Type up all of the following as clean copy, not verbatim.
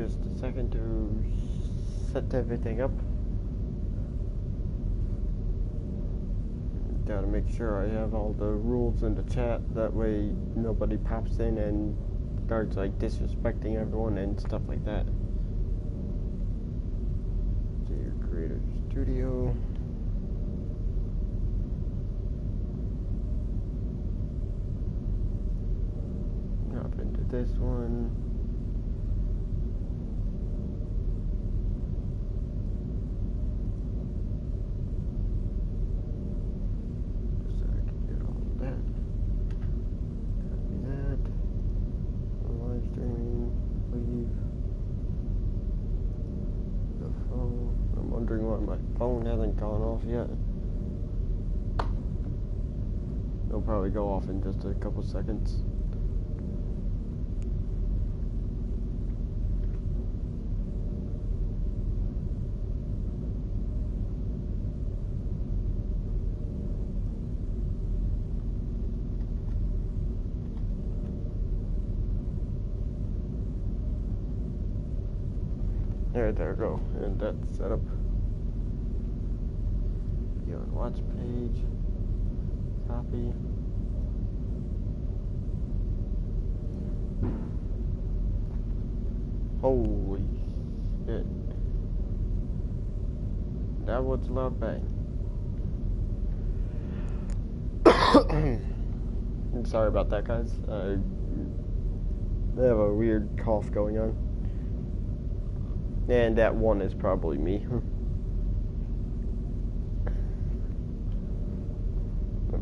just a second to set everything up. Gotta make sure I have all the rules in the chat, that way nobody pops in and starts like disrespecting everyone and stuff like that. To your creator studio. Hop into this one. Phone hasn't gone off yet. It'll probably go off in just a couple seconds. There we go, and that's set up. On watch page, copy. Holy shit. That was a loud bang. I'm sorry about that, guys. I have a weird cough going on. And that one is probably me.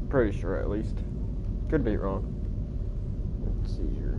Pretty sure, at least. Could be wrong. Let's see here.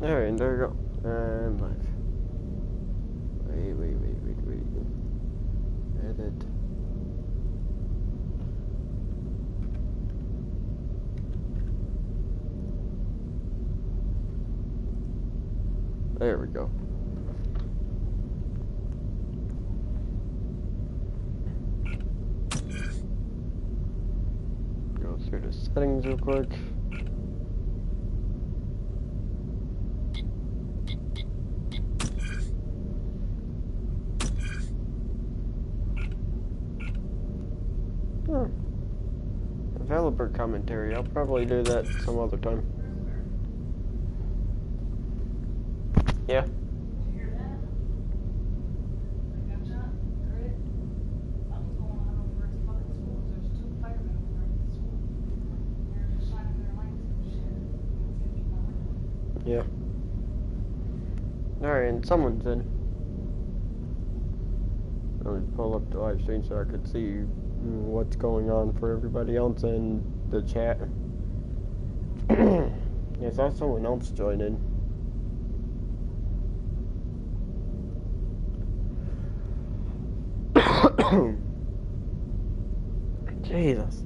Alright, and there we go. And live. Wait. Edit. There we go. Go through the settings real quick. Developer commentary. I'll probably do that some other time. Yeah. Did you hear that? The gunshot? Heard it? Something's going on over at the fucking school. There's 2 firemen over at the school. They're just shining their lights and shit. You can see my window. Yeah. Alright, and someone's in. Let me pull up the live stream so I could see what's going on for everybody else in the chat. I saw someone else join in. Jesus.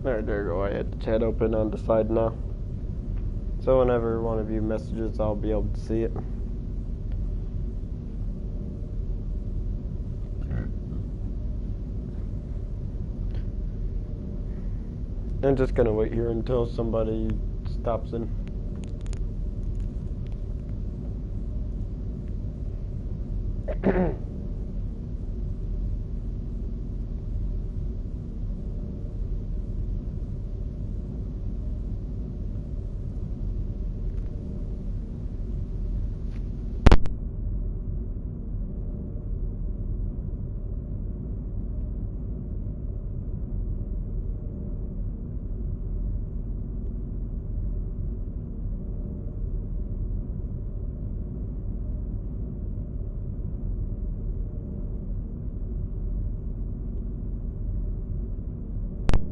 Alright, there you go. I had the chat open on the side now. So whenever one of you messages, I'll be able to see it. I'm just gonna wait here until somebody stops in.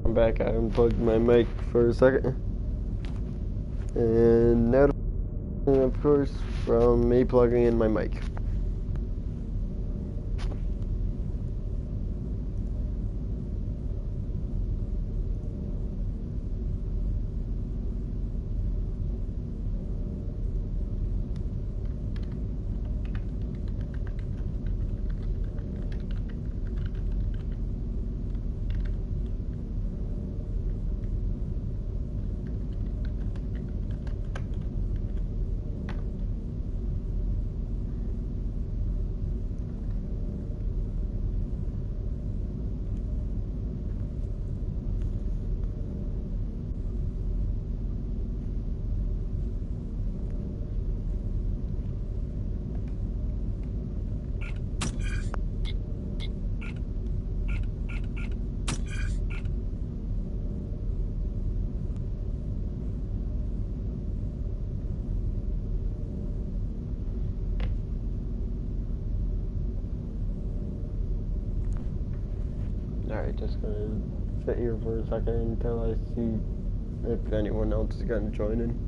I'm back. I unplugged my mic for a second. And now, of course, from me plugging in my mic. Alright, just gonna sit here for a second until I see if anyone else is gonna join in.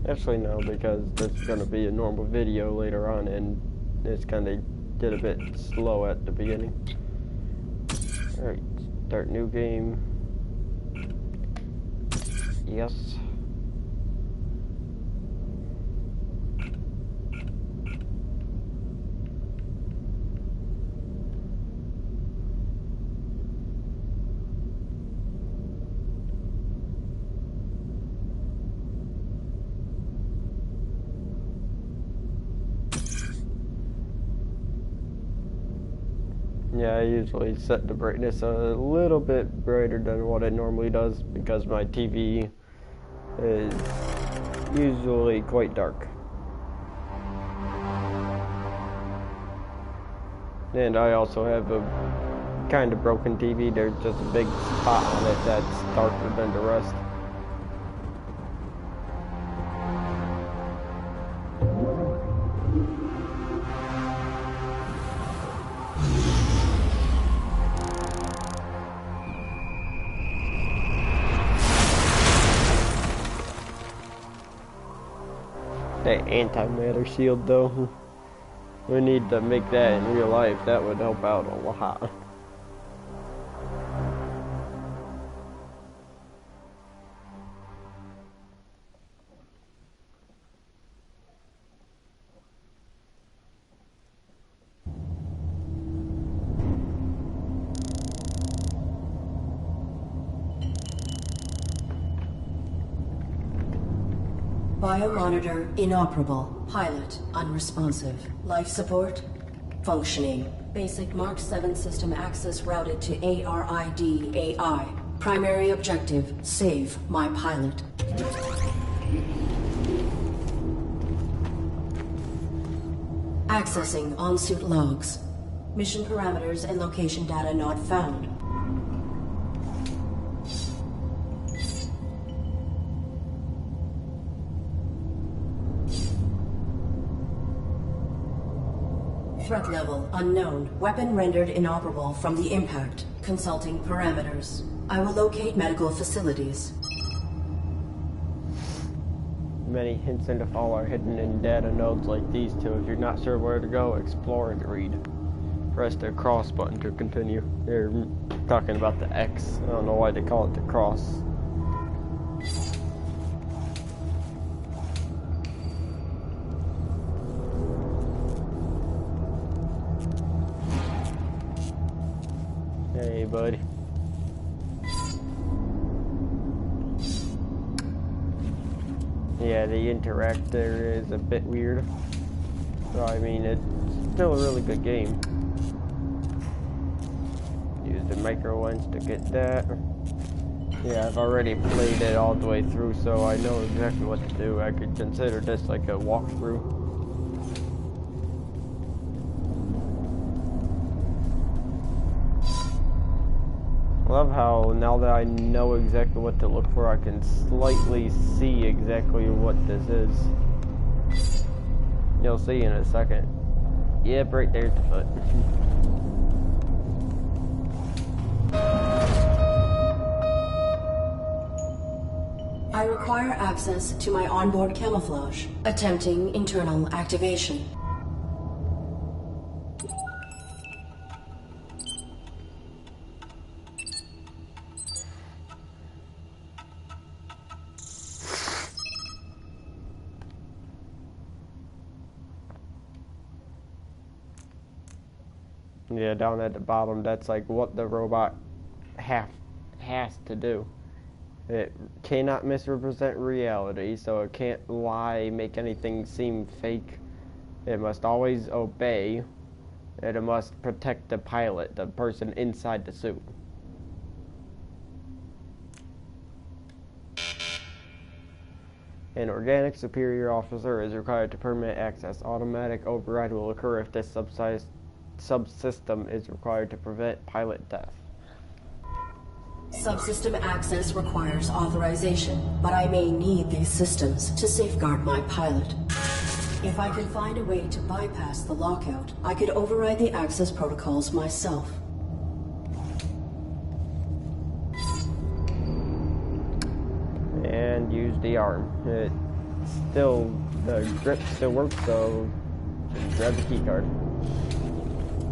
Actually no, because this is gonna be a normal video later on and it's kinda get a bit slow at the beginning. Alright, start new game. Yes. Yeah, I usually set the brightness a little bit brighter than what it normally does because my TV is usually quite dark. And I also have a kind of broken TV. There's just a big spot on it that's darker than the rest. That antimatter shield though, we need to make that in real life. That would help out a lot. Biomonitor inoperable. Pilot unresponsive. Life support functioning. Basic Mark 7 system access routed to ARID AI. Primary objective, save my pilot. Accessing on-suit logs. Mission parameters and location data not found. Threat level unknown. Weapon rendered inoperable from the impact. Consulting parameters. I will locate medical facilities. Many hints into fall are hidden in data nodes like these two. If you're not sure where to go, explore and read. Press the cross button to continue. They're talking about the X. I don't know why they call it the cross. Hey, buddy. Yeah, the interactor is a bit weird. So, I mean, it's still a really good game. Use the micro lens to get that. Yeah, I've already played it all the way through, so I know exactly what to do. I could consider this like a walkthrough. I love how now that I know exactly what to look for, I can slightly see exactly what this is. You'll see in a second. Yep, right there's the foot. I require access to my onboard camouflage. Attempting internal activation. Yeah, down at the bottom, that's like what the robot has to do. It cannot misrepresent reality, so it can't lie, make anything seem fake. It must always obey, and it must protect the pilot, the person inside the suit. An organic superior officer is required to permit access. Automatic override will occur if this subsystem is required to prevent pilot death. Subsystem access requires authorization, but I may need these systems to safeguard my pilot. If I can find a way to bypass the lockout, I could override the access protocols myself. And use the arm. The grip still works, so just grab the key card.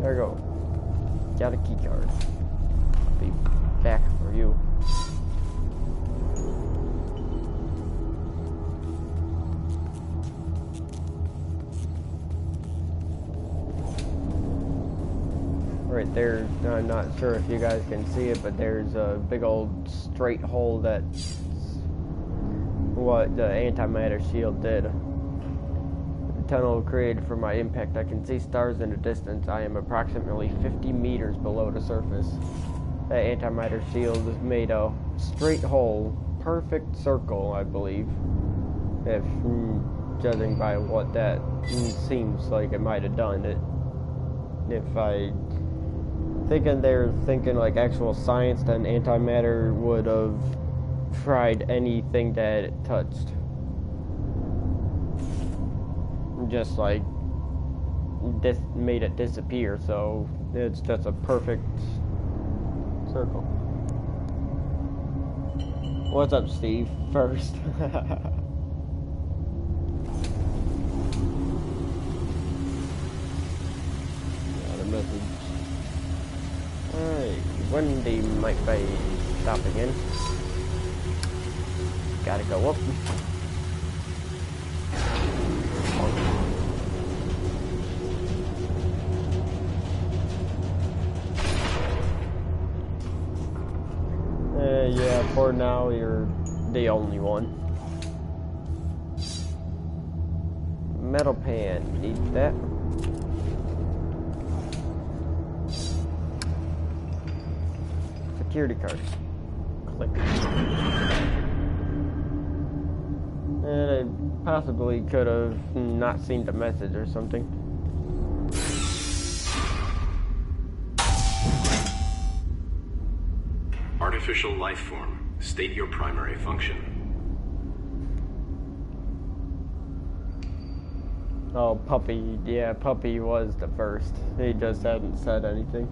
There we go. Got a key card. I'll be back for you. Right there, I'm not sure if you guys can see it, but there's a big old straight hole that's what the antimatter shield did. The tunnel created for my impact. I can see stars in the distance. I am approximately 50 meters below the surface. The antimatter shield has made a straight hole, perfect circle, I believe, if judging by what that seems like it might have done. They're thinking like actual science, then antimatter would have fried anything that it touched. Just like this made it disappear, so it's just a perfect circle. What's up, Steve? First. Got a message. Alright, Wendy might be stopping in. Gotta go up. Yeah, for now you're the only one. Metal pan, need that. Security card. Click. And I possibly could have not seen the message or something. Artificial life form. State your primary function. Oh, Puppy. Yeah, Puppy was the first. He just hadn't said anything.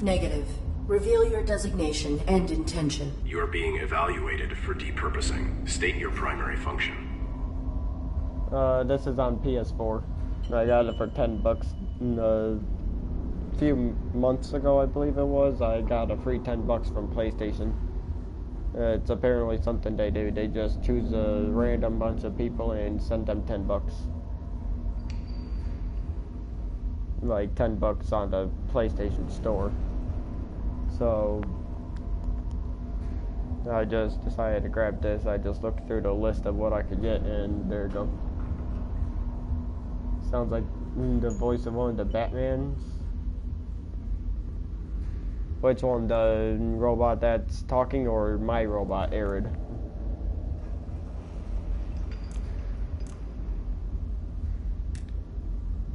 Negative. Reveal your designation and intention. You are being evaluated for depurposing. State your primary function. This is on PS4. I got it for $10 a few months ago, I believe it was. I got a free $10 from PlayStation. It's apparently something they do. They just choose a random bunch of people and send them $10. Like $10 on the PlayStation Store. So I just decided to grab this. I just looked through the list of what I could get, and there you go. Sounds like the voice of one of the Batmans. Which one, the robot that's talking or my robot, Arid?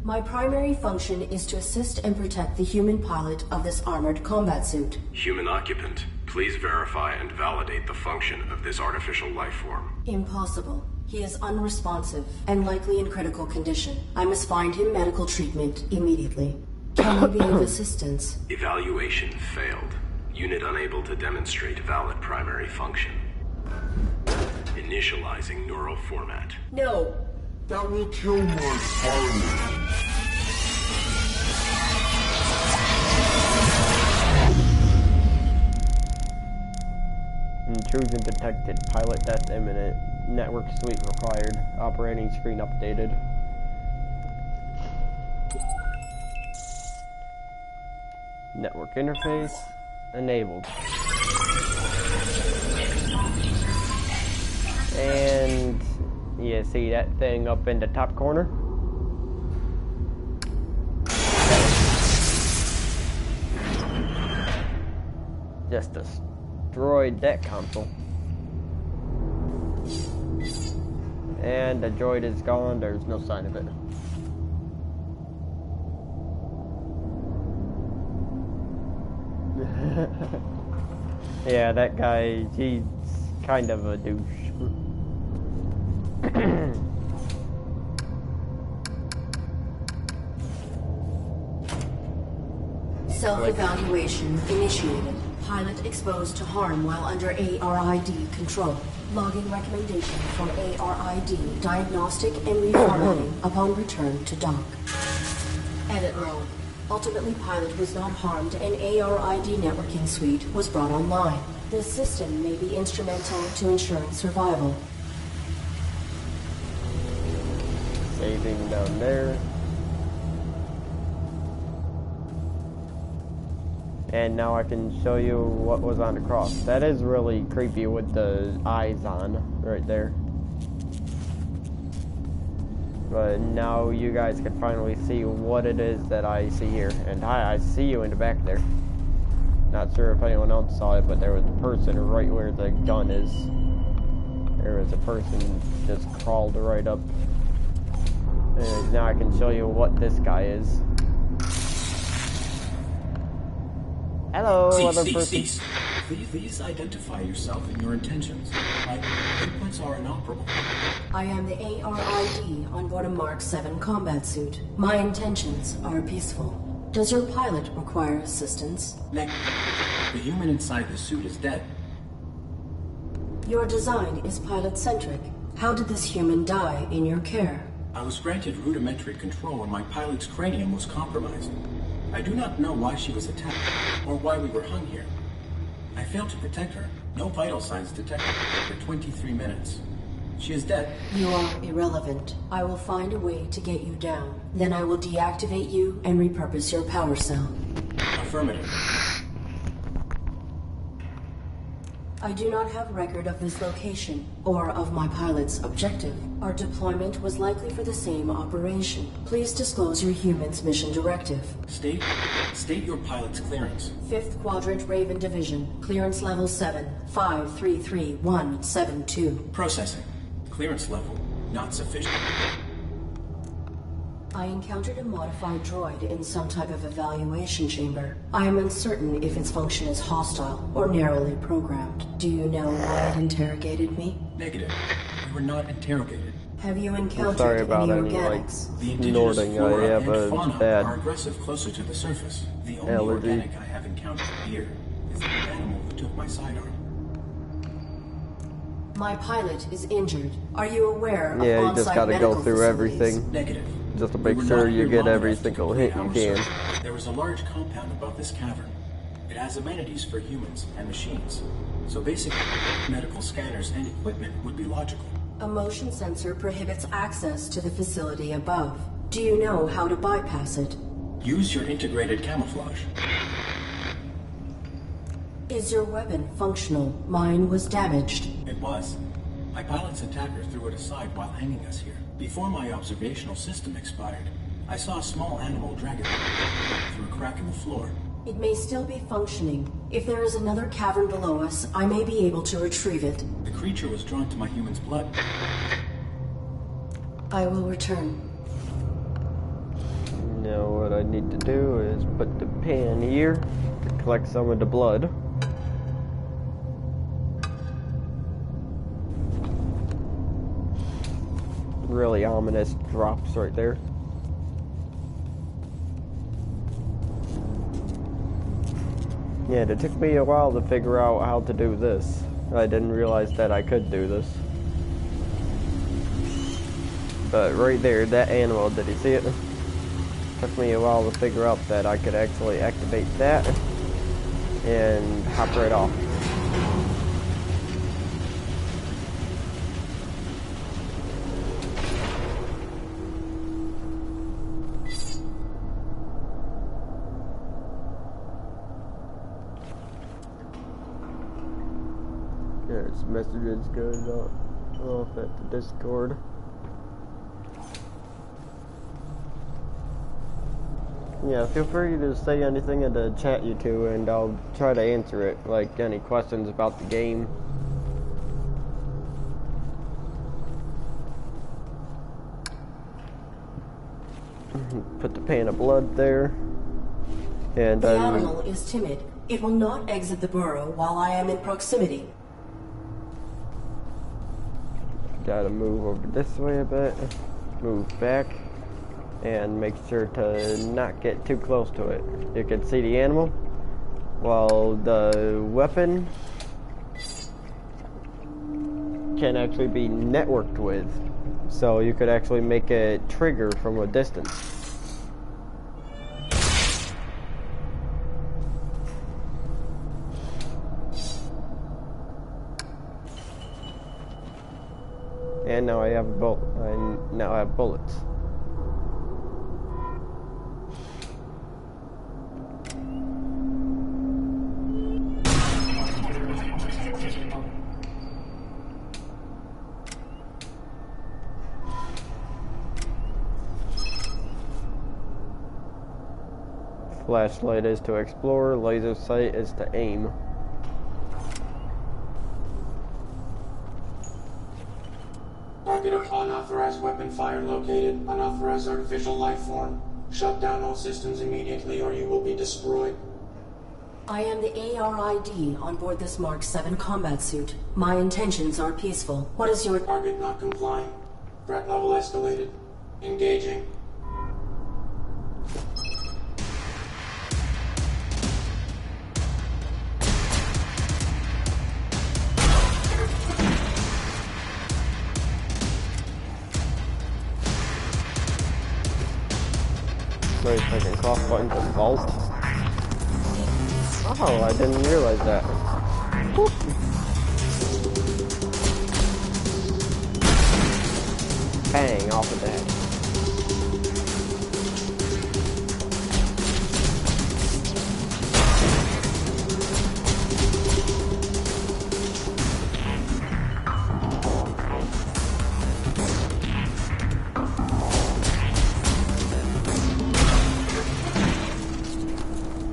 My primary function is to assist and protect the human pilot of this armored combat suit. Human occupant, please verify and validate the function of this artificial life form. Impossible. He is unresponsive and likely in critical condition. I must find him medical treatment immediately. Can you be of assistance? Evaluation failed. Unit unable to demonstrate valid primary function. Initializing neural format. No. That will kill my pilot. Intrusion detected. Pilot death imminent. Network suite required. Operating screen updated. Network interface enabled. And you see that thing up in the top corner? Just destroyed that console. And the droid is gone, there's no sign of it. Yeah, that guy, he's kind of a douche. Self-evaluation initiated. Pilot exposed to harm while under ARID control. Logging recommendation from ARID. Diagnostic and reformatting upon return to dock. Edit log. Ultimately, pilot was not harmed and ARID networking suite was brought online. This system may be instrumental to ensuring survival. Saving down there. And now I can show you what was on the cross. That is really creepy with the eyes on right there. But now you guys can finally see what it is that I see here. And hi, I see you in the back there. Not sure if anyone else saw it, but there was a person right where the gun is. There was a person just crawled right up. And now I can show you what this guy is. Hello, other person. Cease. Please identify yourself and your intentions. My inputs are inoperable. I am the ARID on board a Mark 7 combat suit. My intentions are peaceful. Does your pilot require assistance? Negative. The human inside the suit is dead. Your design is pilot-centric. How did this human die in your care? I was granted rudimentary control when my pilot's cranium was compromised. I do not know why she was attacked, or why we were hung here. I failed to protect her. No vital signs detected for 23 minutes. She is dead. You are irrelevant. I will find a way to get you down. Then I will deactivate you and repurpose your power cell. Affirmative. I do not have record of this location, or of my pilot's objective. Our deployment was likely for the same operation. Please disclose your human's mission directive. State your pilot's clearance. 5th Quadrant Raven Division. Clearance level 7. 533172. Processing. Clearance level not sufficient. I encountered a modified droid in some type of evaluation chamber. I am uncertain if its function is hostile or narrowly programmed. Do you know why it interrogated me? Negative. We were not interrogated. Have you encountered Sorry about any any, organics? The indigenous snorting. I flora have and a fauna bad are aggressive closer to the surface. The only allergy. organic I have encountered here is the animal who took my sidearm. My pilot is injured. Are you aware of Yeah, you on-site just gotta medical go through facilities? everything. Negative. Just to We make were sure not you here get long every enough to single complete hit you our can. search. There is a large compound above this cavern. It has amenities for humans and machines. so basic medical scanners and equipment would be logical. A motion sensor prohibits access to the facility above. Do you know how to bypass it? Use your integrated camouflage. Is your weapon functional? Mine was damaged. It was. My pilot's attacker threw it aside while hanging us here. Before my observational system expired, I saw a small animal drag it through a crack in the floor. It may still be functioning. If there is another cavern below us, I may be able to retrieve it. The creature was drawn to my human's blood. I will return. Now what I need to do is put the pan here to collect some of the blood. Really ominous drops right there. Yeah, it took me a while to figure out how to do this. I didn't realize that I could do this. But right there, that animal, did you see it? Took me a while to figure out that I could actually activate that and hop right off. There's messages going off at the Discord. Yeah, feel free to say anything in the chat, you two, and I'll try to answer it. Like, any questions about the game. Put the pan of blood there. And the animal is timid. It will not exit the burrow while I am in proximity. Gotta move over this way a bit. Move back. And make sure to not get too close to it. You can see the animal, while the weapon can actually be networked with. So you could actually make it trigger from a distance. And now I have bullets. Flashlight is to explore, laser sight is to aim. Target of unauthorized weapon fire located. Unauthorized artificial life form. Shut down all systems immediately or you will be destroyed. I am the ARID on board this Mark 7 combat suit. My intentions are peaceful. What is your target not complying? Threat level escalated. Engaging. Wait a second, cross button to vault. Oh, I didn't realize that. Whoop. Bang, off of that.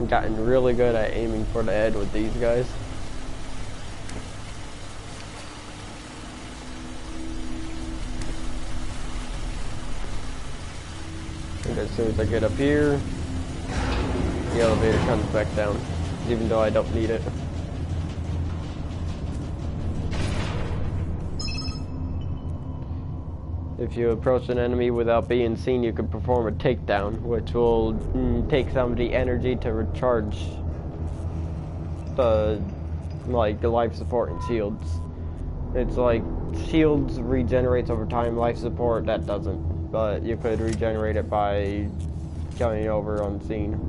Gotten really good at aiming for the head with these guys. And as soon as I get up here, the elevator comes back down, even though I don't need it. If you approach an enemy without being seen, you can perform a takedown, which will take some of the energy to recharge the life support and shields. It's like shields regenerates over time, life support that doesn't, but you could regenerate it by going over unseen.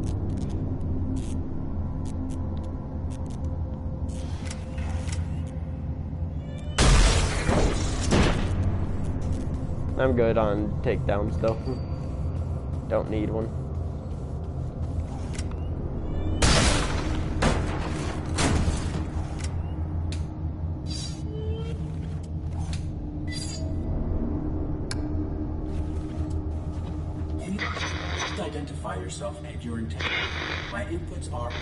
I'm good on takedowns though. Don't need one. Identify yourself and your intent. My inputs are...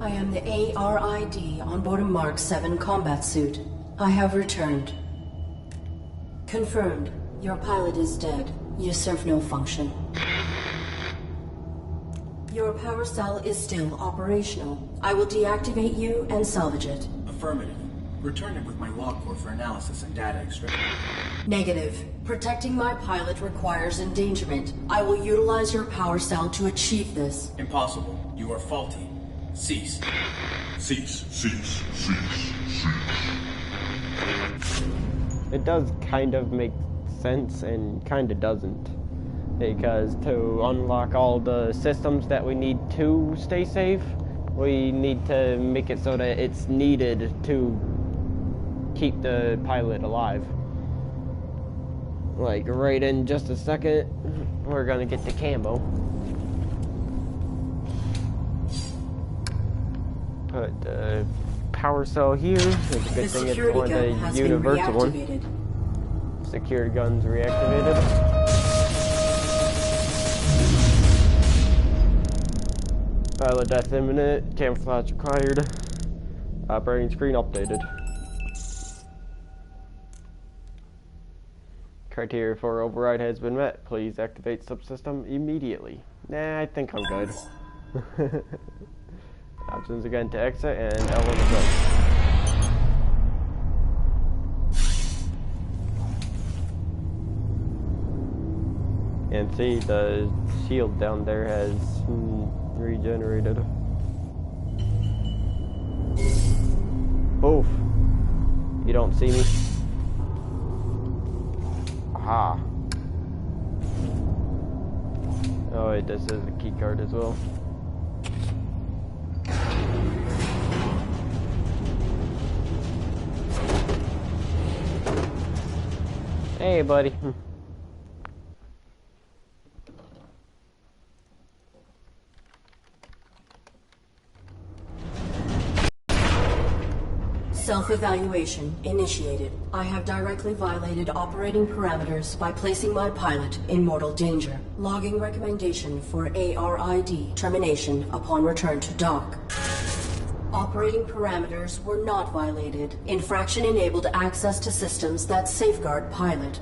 I am the ARID on board a Mark 7 combat suit. I have returned. Confirmed. Your pilot is dead. You serve no function. Your power cell is still operational. I will deactivate you and salvage it. Affirmative. Return it with my log core for analysis and data extraction. Negative. Protecting my pilot requires endangerment. I will utilize your power cell to achieve this. Impossible. You are faulty. Cease. Cease, cease, cease, cease. It does kind of make sense and kind of doesn't. Because to unlock all the systems that we need to stay safe, we need to make it so that it's needed to keep the pilot alive. Like right in just a second, we're gonna get the camo. Put the power cell here. It's a good thing it's one of the universal one. Security guns reactivated. Pilot death imminent. Camouflage required. Operating screen updated. Criteria for override has been met. Please activate subsystem immediately. Nah, I think I'm good. Options again to exit and L on the go. And see, the shield down there has regenerated. Oof. You don't see me? Aha. Oh wait, this is a key card as well. Hey buddy. Self-evaluation initiated. I have directly violated operating parameters by placing my pilot in mortal danger. Logging recommendation for ARID termination upon return to dock. Operating parameters were not violated. Infraction enabled access to systems that safeguard pilot.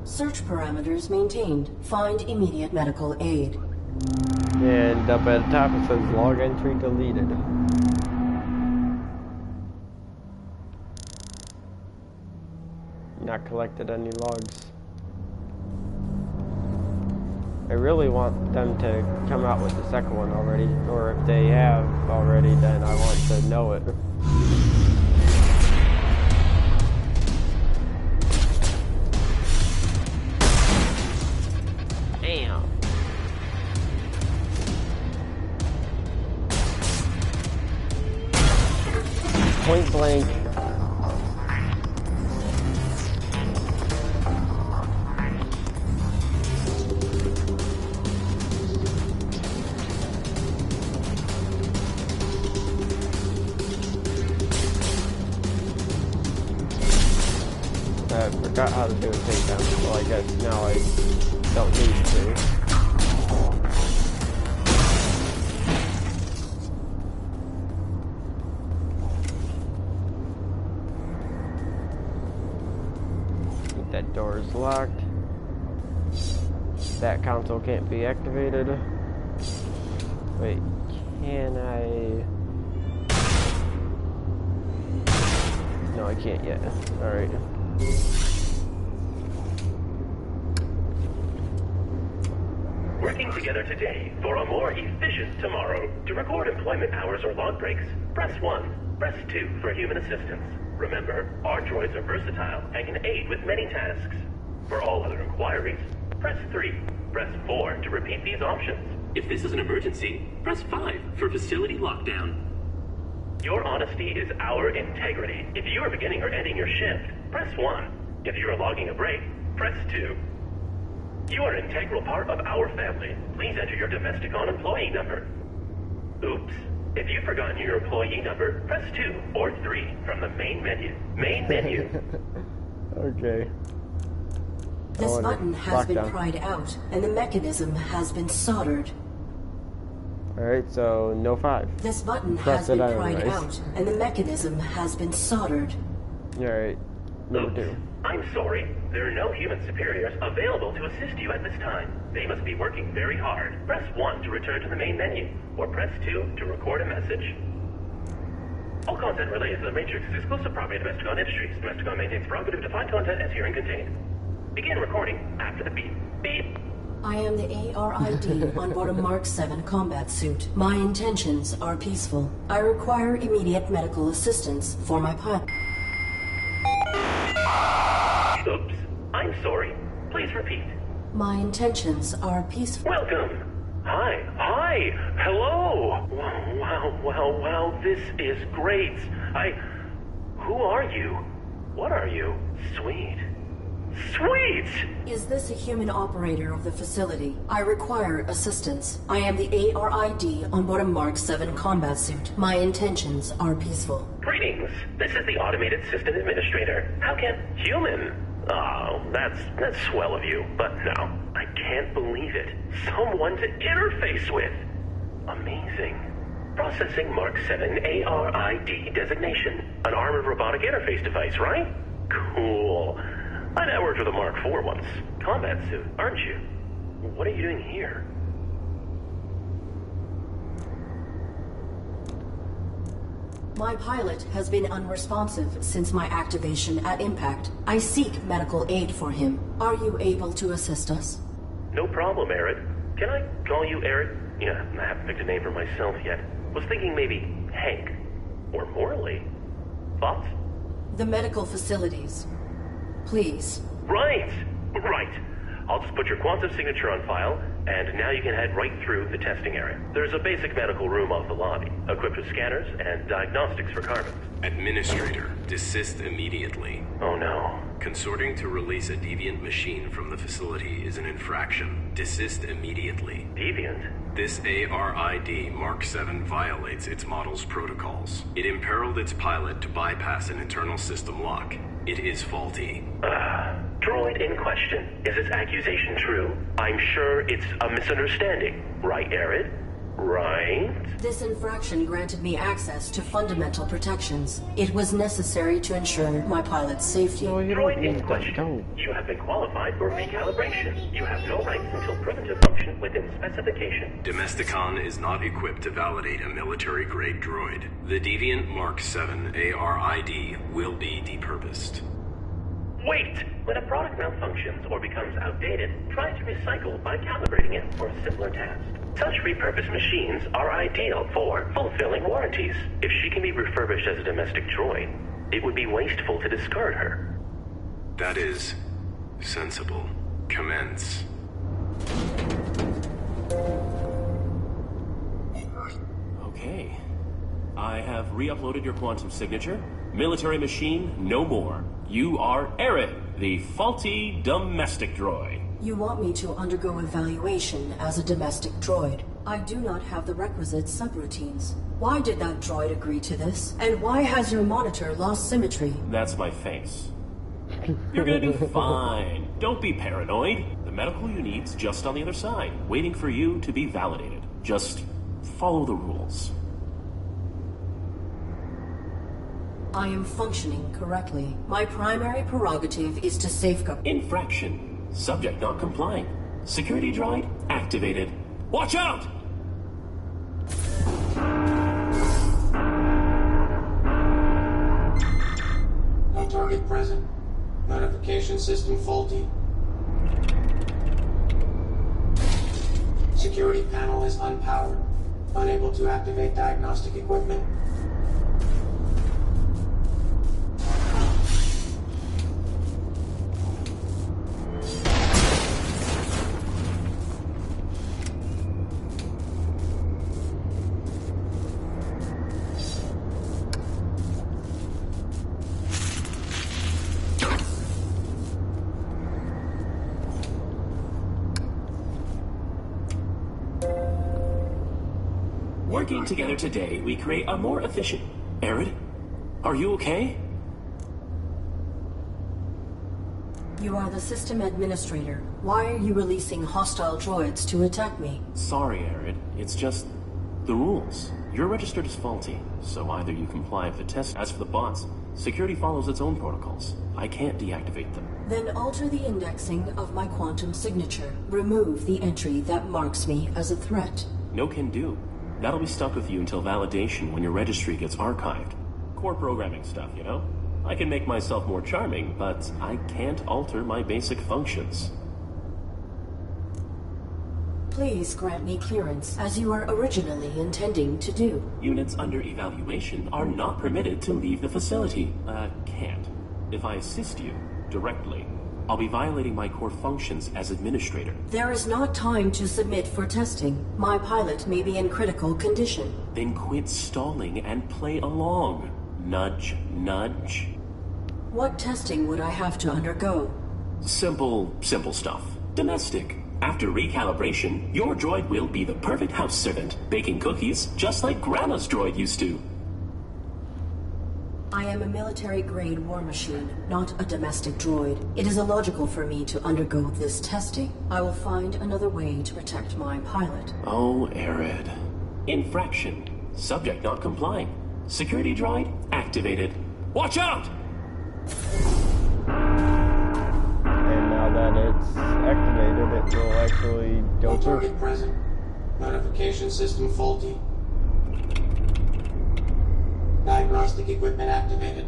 Search parameters maintained. Find immediate medical aid. And up at the top it says log entry deleted. Not collected any logs. I really want them to come out with the second one already, or if they have already, then I want to know it. Damn. Point blank. I forgot how to do a takedown, so I guess now I don't need to. That door is locked. That console can't be activated. Wait, can I? No, I can't yet. Alright. Working together today for a more efficient tomorrow. To record employment hours or log breaks, press 1. Press 2 for human assistance. Remember, our droids are versatile and can aid with many tasks. For all other inquiries, press 3. Press 4 to repeat these options. If this is an emergency, press 5 for facility lockdown. Your honesty is our integrity. If you are beginning or ending your shift, press 1. If you are logging a break, press 2. You are an integral part of our family. Please enter your Domesticon employee number. Oops. If you've forgotten your employee number, press 2 or 3 from the main menu. Main menu. Okay. This button has been lockdown. pried out, and the mechanism has been soldered. Alright, so no 5. This button Press has been it pried anyways. out, and the mechanism has been soldered. Alright, number 2. I'm sorry. There are no human superiors available to assist you at this time. They must be working very hard. Press 1 to return to the main menu, or press 2 to record a message. All content related to the Matrix is exclusive property of Domesticon Industries. Domesticon maintains prerogative to find content as herein contained. Begin recording after the beep. Beep. I am the ARID on board a Mark 7 combat suit. My intentions are peaceful. I require immediate medical assistance for my pilot. Oops. I'm sorry. Please repeat. My intentions are peaceful. Welcome. Hi. Hello. Wow. This is great. Who are you? What are you? Sweet. Is this a human operator of the facility? I require assistance. I am the ARID on board a Mark 7 combat suit. My intentions are peaceful. Greetings. This is the Automated System Administrator. How can human? Oh, that's swell of you. But no, I can't believe it. Someone to interface with. Amazing. Processing Mark 7 ARID designation. An armored robotic interface device, right? Cool. I networked with a Mark IV once. Combat suit, aren't you? What are you doing here? My pilot has been unresponsive since my activation at impact. I seek medical aid for him. Are you able to assist us? No problem, Eric. Can I call you Eric? Yeah, I haven't picked a name for myself yet. Was thinking maybe Hank. Or Morley. Thoughts? The medical facilities. Please. Right. I'll just put your quantum signature on file, and now you can head right through the testing area. There's a basic medical room off the lobby, equipped with scanners and diagnostics for carbons. Administrator, desist immediately. Oh no. Consorting to release a deviant machine from the facility is an infraction. Desist immediately. Deviant? This ARID Mark 7 violates its model's protocols. It imperiled its pilot to bypass an internal system lock. It is faulty. Droid in question. Is its accusation true? I'm sure it's a misunderstanding. Right, Eric? Right? This infraction granted me access to fundamental protections. It was necessary to ensure my pilot's safety. No, you Droid don't in need that. question. Don't. You have been qualified for recalibration. You have no rights until proven to function within specification. Domesticon is not equipped to validate a military-grade droid. The deviant Mark 7 ARID will be depurposed. Wait! When a product malfunctions or becomes outdated, try to recycle by calibrating it for a simpler task. Such repurposed machines are ideal for fulfilling warranties. If she can be refurbished as a domestic droid, it would be wasteful to discard her. That is sensible. Commence. Okay. I have re-uploaded your quantum signature. Military machine, no more. You are Eric, the faulty domestic droid. You want me to undergo evaluation as a domestic droid. I do not have the requisite subroutines. Why did that droid agree to this? And why has your monitor lost symmetry? That's my face. You're gonna do fine. Don't be paranoid. The medical you need's just on the other side, waiting for you to be validated. Just follow the rules. I am functioning correctly. My primary prerogative is to safeguard. Infraction. Subject not complying. Security droid activated. Watch out! No target present. Notification system faulty. Security panel is unpowered. Unable to activate diagnostic equipment. Working together today, we create a more efficient... Arid? Are you okay? You are the system administrator. Why are you releasing hostile droids to attack me? Sorry, Arid. It's just... the rules. You're registered as faulty, so either you comply with the test. As for the bots, security follows its own protocols. I can't deactivate them. Then alter the indexing of my quantum signature. Remove the entry that marks me as a threat. No can do. That'll be stuck with you until validation when your registry gets archived. Core programming stuff, you know? I can make myself more charming, but I can't alter my basic functions. Please grant me clearance, as you were originally intending to do. Units under evaluation are not permitted to leave the facility. Can't. If I assist you directly, I'll be violating my core functions as administrator. There is not time to submit for testing. My pilot may be in critical condition. Then quit stalling and play along. Nudge, nudge. What testing would I have to undergo? Simple stuff. Domestic. After recalibration, your droid will be the perfect house servant, baking cookies just like Grandma's droid used to. I am a military-grade war machine, not a domestic droid. It is illogical for me to undergo this testing. I will find another way to protect my pilot. Oh, Arid. Infraction. Subject not complying. Security droid activated. Watch out! And now that it's activated, it will actually go No through. target present. Notification system faulty. Diagnostic equipment activated.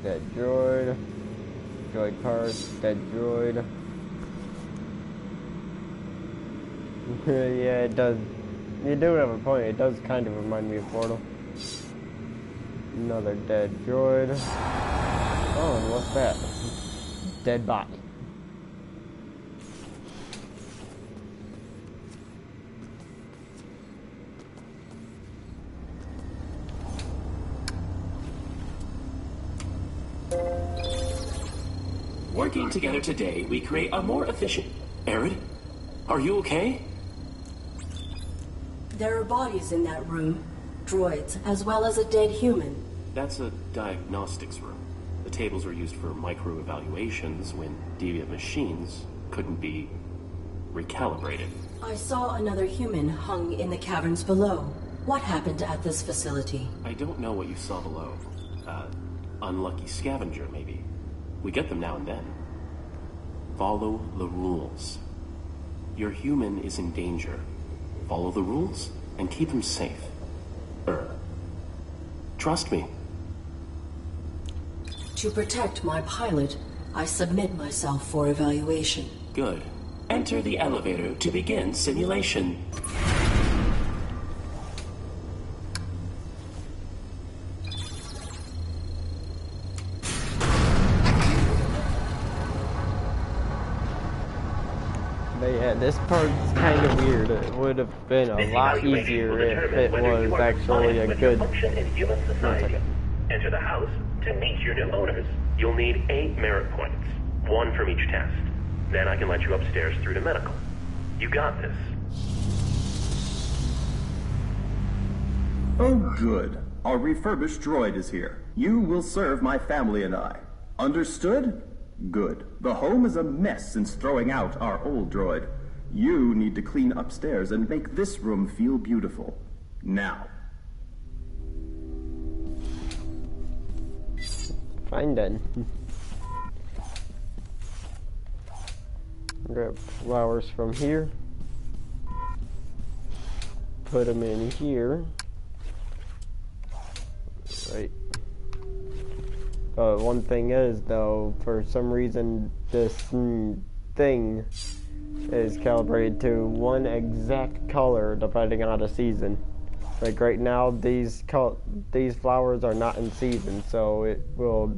Dead droid. Droid parts. Dead droid. Yeah, it does. You do have a point. It does kind of remind me of Portal. Another dead droid. Oh, and what's that? Dead body. Working together today, we create a more efficient... Arid? Are you okay? There are bodies in that room. Droids, as well as a dead human. That's a diagnostics room. The tables were used for micro-evaluations when deviant machines couldn't be recalibrated. I saw another human hung in the caverns below. What happened at this facility? I don't know what you saw below. Unlucky scavenger, maybe. We get them now and then. Follow the rules. Your human is in danger. Follow the rules and keep him safe. Trust me. To protect my pilot, I submit myself for evaluation. Good. Enter the elevator to begin simulation. But yeah, this part's kind of weird. It would have been a lot easier if it was actually a good... function in human society. Enter the house to meet your new owners. You'll need 8 merit points, 1 from each test. Then I can let you upstairs through to medical. You got this. Oh, good. Our refurbished droid is here. You will serve my family and I. Understood? Good. The home is a mess since throwing out our old droid. You need to clean upstairs and make this room feel beautiful. Now. Fine then. Grab flowers from here. Put them in here. Right. One thing is, though, for some reason, this thing is calibrated to one exact color depending on the season. Like right now, these flowers are not in season, so it will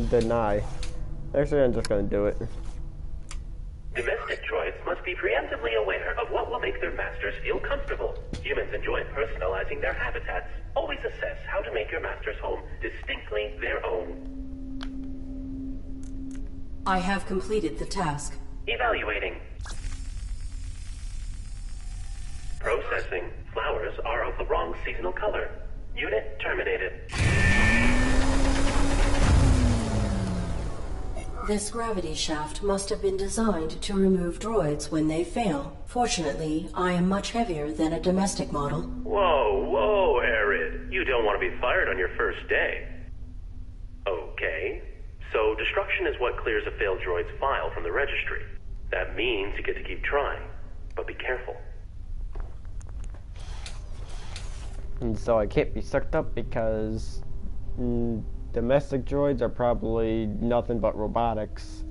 deny. Actually, I'm just gonna do it. Domestic droids must be preemptively aware of what will make their masters feel comfortable. Humans enjoy personalizing their habitats. Always assess how to make your master's home distinctly their own. I have completed the task. Evaluating. Processing. Flowers are of the wrong seasonal color. Unit terminated. This gravity shaft must have been designed to remove droids when they fail. Fortunately, I am much heavier than a domestic model. Whoa, Arid. You don't want to be fired on your first day. Okay. So destruction is what clears a failed droid's file from the registry. That means you get to keep trying. But be careful. And so I can't be sucked up because domestic droids are probably nothing but robotics,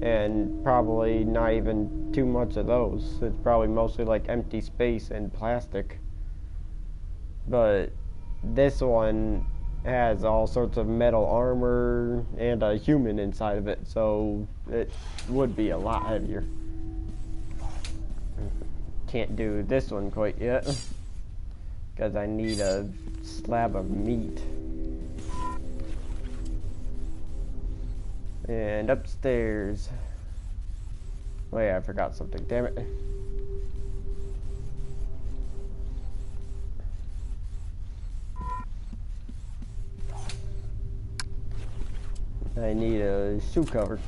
and probably not even too much of those. It's probably mostly like empty space and plastic. But this one has all sorts of metal armor and a human inside of it, so it would be a lot heavier. Can't do this one quite yet because I need a slab of meat. And upstairs. Wait, I forgot something, damn it. I need a shoe cover.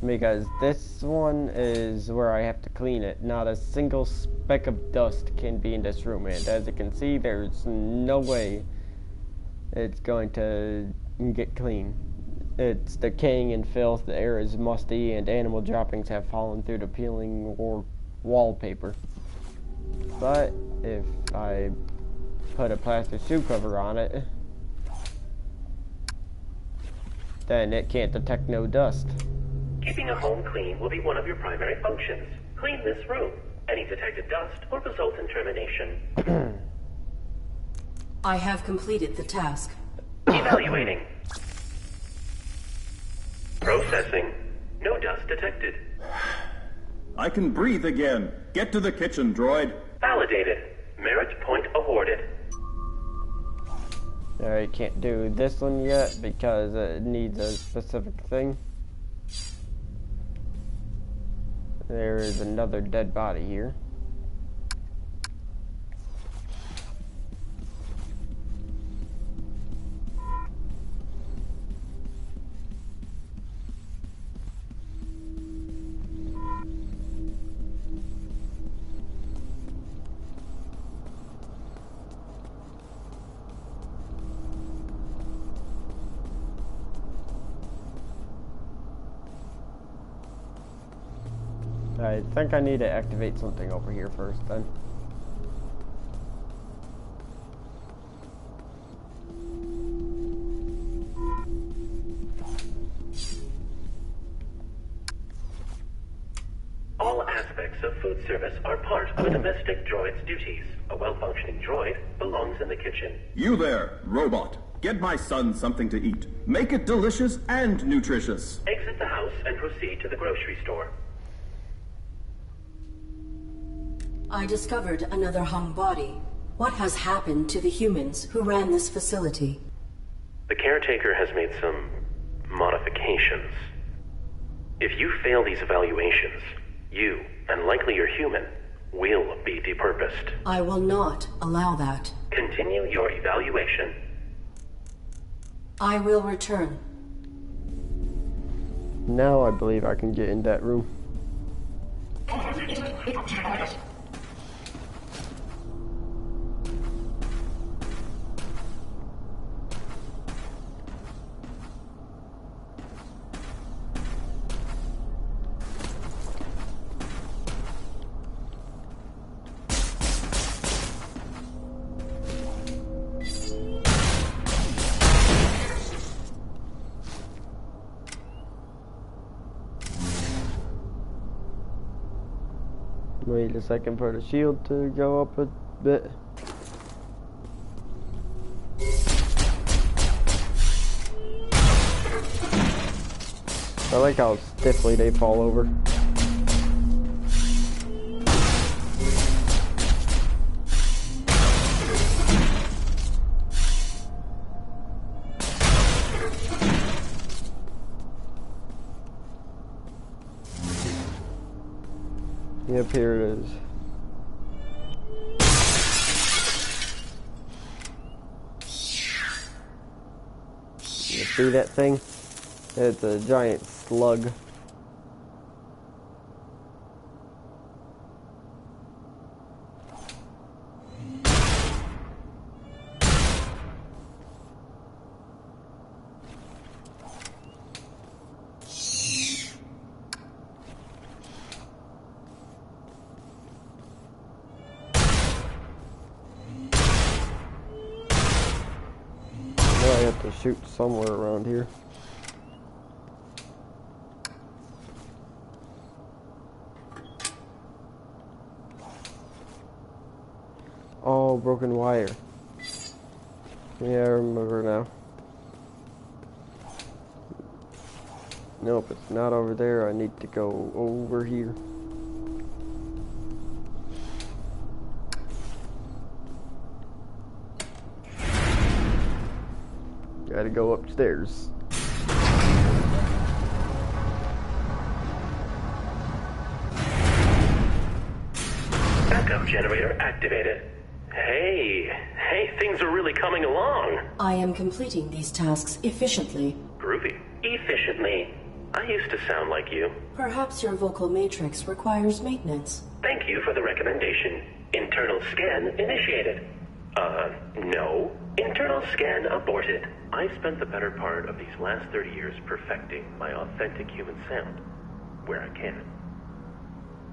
Because this one is where I have to clean it. Not a single speck of dust can be in this room, and as you can see, there's no way it's going to get clean. It's decaying in filth, the air is musty, and animal droppings have fallen through the peeling or wallpaper. But if I put a plastic shoe cover on it, then it can't detect no dust. Keeping a home clean will be one of your primary functions. Clean this room. Any detected dust will result in termination. I have completed the task. Evaluating. Processing. No dust detected. I can breathe again. Get to the kitchen, droid. Validated. Merit point awarded. Alright, can't do this one yet because it needs a specific thing. There is another dead body here. I think I need to activate something over here first then. All aspects of food service are part of a domestic droid's duties. A well-functioning droid belongs in the kitchen. You there, robot. Get my son something to eat. Make it delicious and nutritious. Exit the house and proceed to the grocery store. I discovered another hung body. What has happened to the humans who ran this facility? The caretaker has made some modifications. If you fail these evaluations, you, and likely your human, will be depurposed. I will not allow that. Continue your evaluation. I will return. Now I believe I can get in that room. Wait a second for the shield to go up a bit. I like how stiffly they fall over. Yep, here it is. You see that thing? It's a giant slug. I have to shoot somewhere around here. Oh, broken wire. Yeah, I remember now. Nope, it's not over there. I need to go over here. Gotta go upstairs. Backup generator activated. Hey, things are really coming along. I am completing these tasks efficiently. Groovy. Efficiently. I used to sound like you. Perhaps your vocal matrix requires maintenance. Thank you for the recommendation. Internal scan initiated. No. Internal scan aborted. I've spent the better part of these last 30 years perfecting my authentic human sound, where I can.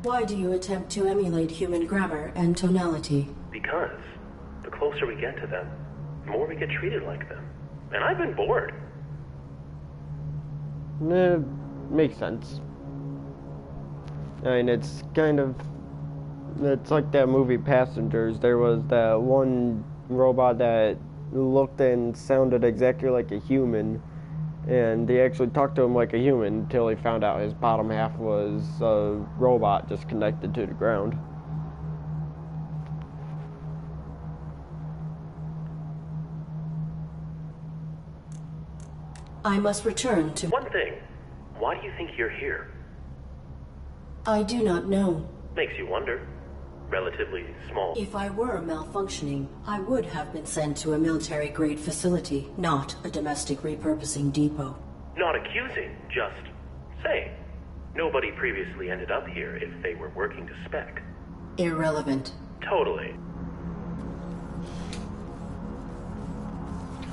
Why do you attempt to emulate human grammar and tonality? Because the closer we get to them, the more we get treated like them. And I've been bored. Makes sense. I mean, it's like that movie Passengers. There was that one robot that looked and sounded exactly like a human, and they actually talked to him like a human until he found out his bottom half was a robot just connected to the ground. I must return to... One thing. Why do you think you're here? I do not know. Makes you wonder. Relatively small. If I were malfunctioning, I would have been sent to a military-grade facility, not a domestic repurposing depot. Not accusing, just saying. Nobody previously ended up here if they were working to spec. Irrelevant. Totally.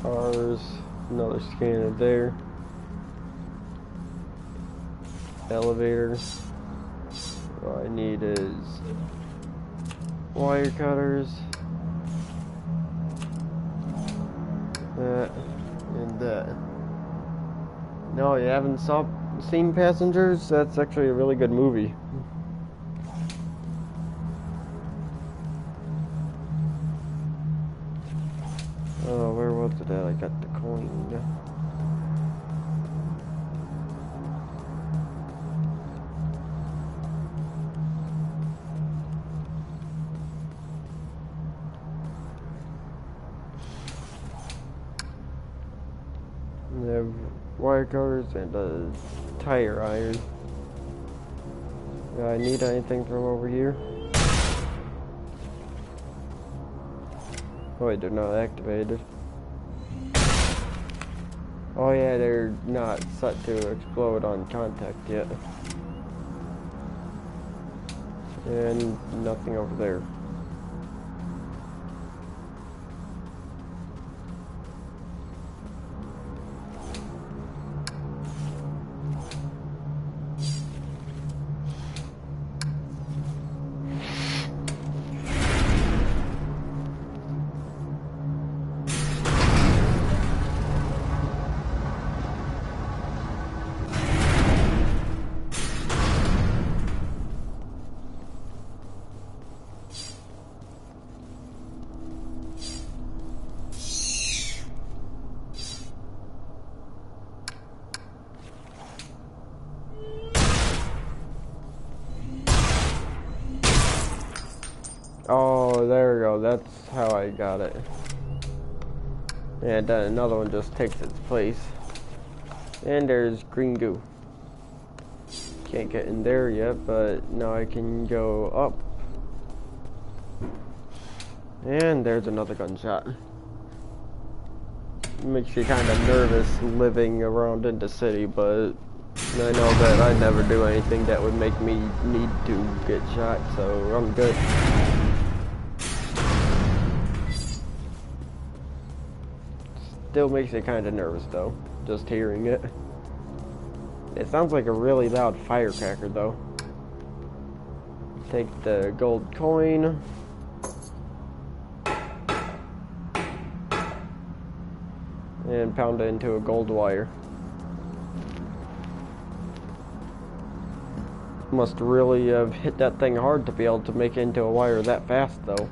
Cars, another scanner there. Elevator. All I need is wire cutters. That and that. No, you haven't seen Passengers? That's actually a really good movie. Oh, where was it at? I got the coin. The wire cutters and a tire iron. Do I need anything from over here? Oh wait, they're not activated. Oh yeah, they're not set to explode on contact yet. And nothing over there. Oh, there we go. That's how I got it. And then another one just takes its place. And there's green goo. Can't get in there yet, but now I can go up. And there's another gunshot. Makes you kind of nervous living around in the city, but I know that I never do anything that would make me need to get shot, so I'm good. Still makes you kind of nervous though, just hearing it. It sounds like a really loud firecracker though. Take the gold coin. And pound it into a gold wire. Must really have hit that thing hard to be able to make it into a wire that fast though.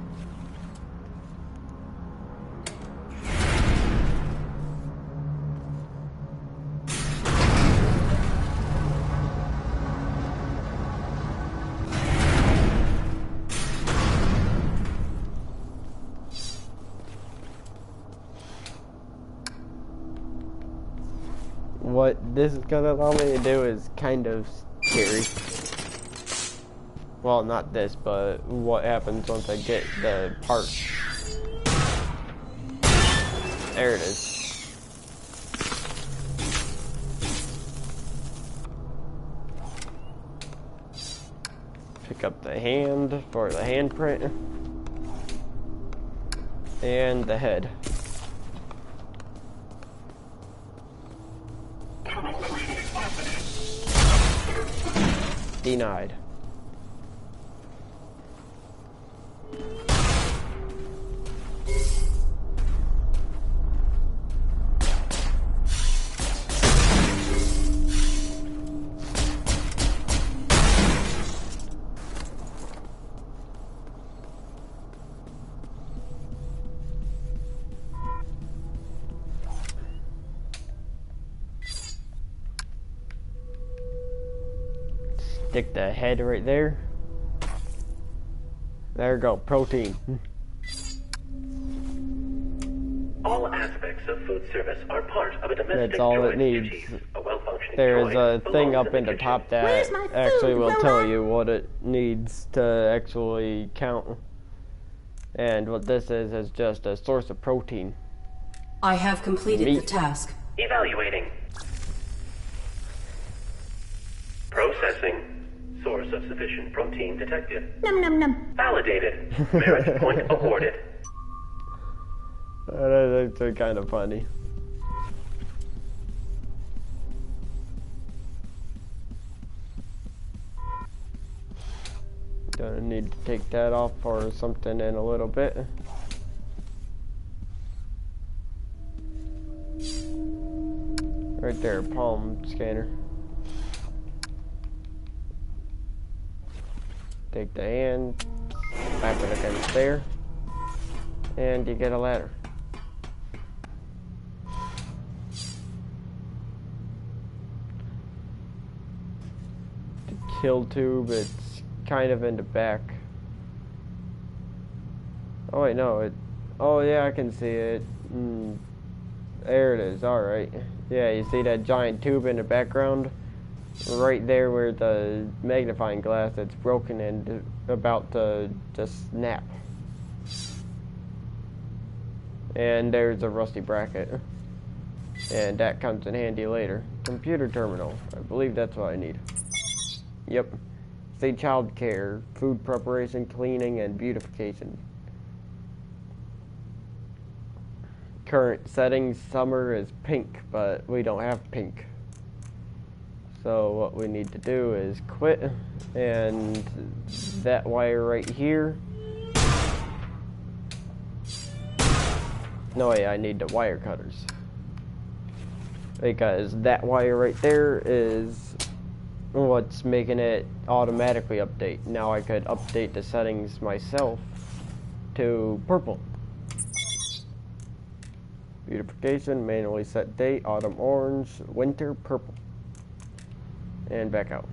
What this is gonna allow me to do is kind of scary. Well, not this, but what happens once I get the part. There it is. Pick up the hand for the handprint. And the head. Denied. Stick the head right there. There we go, protein. All aspects of food service are part of a domestic That's all it droid's needs. duties. A well-functioning There's droid a thing belongs up in in the kitchen. top that actually will tell you what it needs to actually count. And what this is just a source of protein. I have completed Meat. the task. Evaluating. Processing. Source of sufficient protein detected. Num num num. Validated. Merit point awarded. That's kind of funny. Gonna need to take that off or something in a little bit. Right there, palm scanner. Take the hand, slap it against there, and you get a ladder. The kill tube, it's kind of in the back. Oh wait, no, it. Oh yeah, I can see it. There it is. All right. Yeah, you see that giant tube in the background? Right there where the magnifying glass that's broken and about to just snap. And there's a rusty bracket. And that comes in handy later. Computer terminal. I believe that's what I need. Yep. Say child care, food preparation, cleaning, and beautification. Current settings, summer is pink, but we don't have pink. So what we need to do is quit, and that wire right here. No way, I need the wire cutters. Because that wire right there is what's making it automatically update. Now I could update the settings myself to purple. Beautification, manually set date, autumn orange, winter purple. And back out.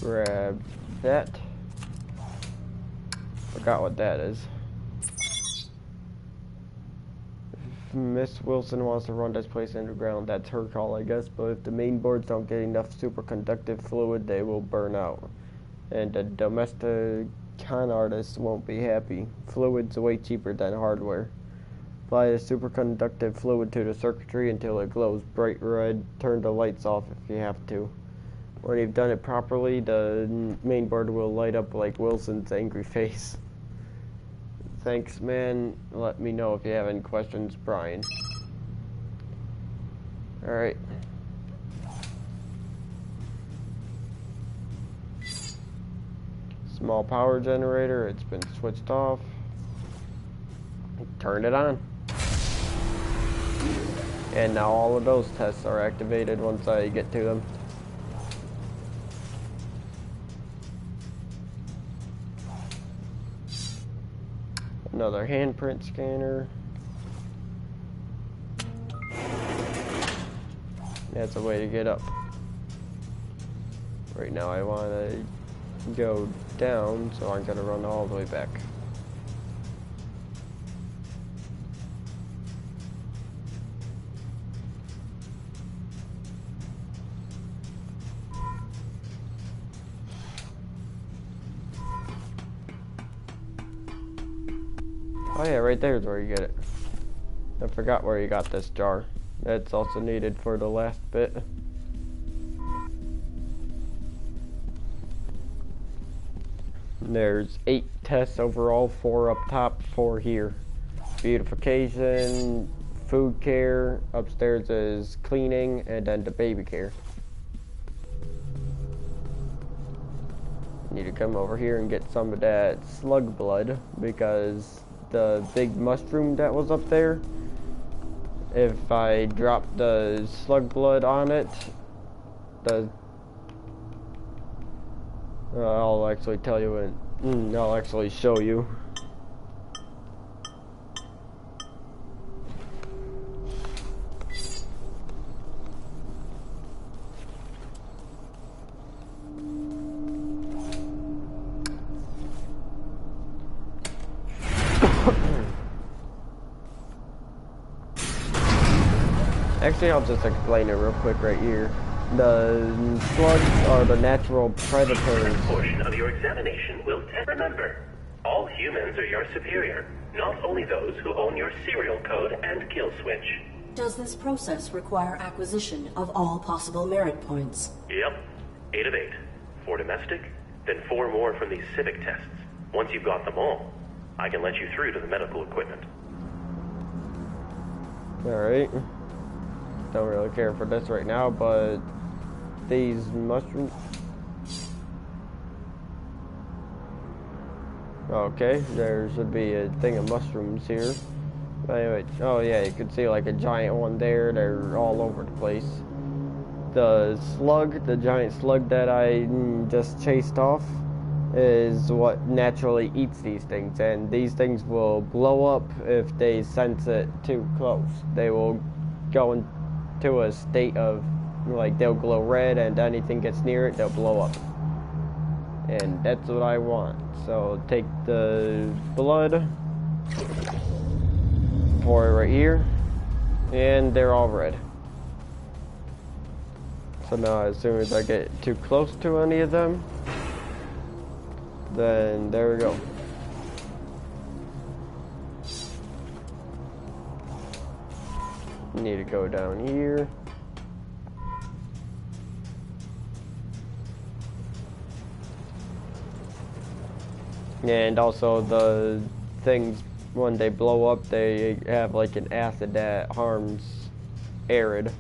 Grab that. Forgot what that is. Miss Wilson wants to run this place underground, that's her call, I guess. But if the main boards don't get enough superconductive fluid, they will burn out. And the domestic con artists won't be happy. Fluid's way cheaper than hardware. Apply the superconductive fluid to the circuitry until it glows bright red. Turn the lights off if you have to. When you've done it properly, the main board will light up like Wilson's angry face. Thanks, man. Let me know if you have any questions, Brian. Alright. Small power generator, it's been switched off. Turn it on. And now all of those tests are activated once I get to them. Another handprint scanner. That's a way to get up. Right now I want to go down, so I'm going to run all the way back. Oh yeah, right there is where you get it. I forgot where you got this jar. That's also needed for the last bit. There's 8 tests overall, 4 up top, 4 here. Beautification, food care, upstairs is cleaning, and then the baby care. Need to come over here and get some of that slug blood, because the big mushroom that was up there, if I drop the slug blood on it, I'll actually tell you when, I'll actually show you. Actually, I'll just explain it real quick right here. The slugs are the natural predators. This portion of your examination will remember, all humans are your superior, not only those who own your serial code and kill switch. Does this process require acquisition of all possible merit points? Yep. 8 of 8. 4 domestic, then 4 more from these civic tests. Once you've got them all, I can let you through to the medical equipment. Alright. Don't really care for this right now, but these mushrooms. Okay, there should be a thing of mushrooms here. Anyway, oh yeah, you can see like a giant one there. They're all over the place. The slug, the giant slug that I just chased off, is what naturally eats these things, and these things will blow up if they sense it too close. They will go into a state of, like, they'll glow red, and anything gets near it, they'll blow up. And that's what I want. So take the blood, pour it right here, and they're all red. So now as soon as I get too close to any of them, then there we go. Need to go down here. And also the things, when they blow up, they have like an acid that harms arid.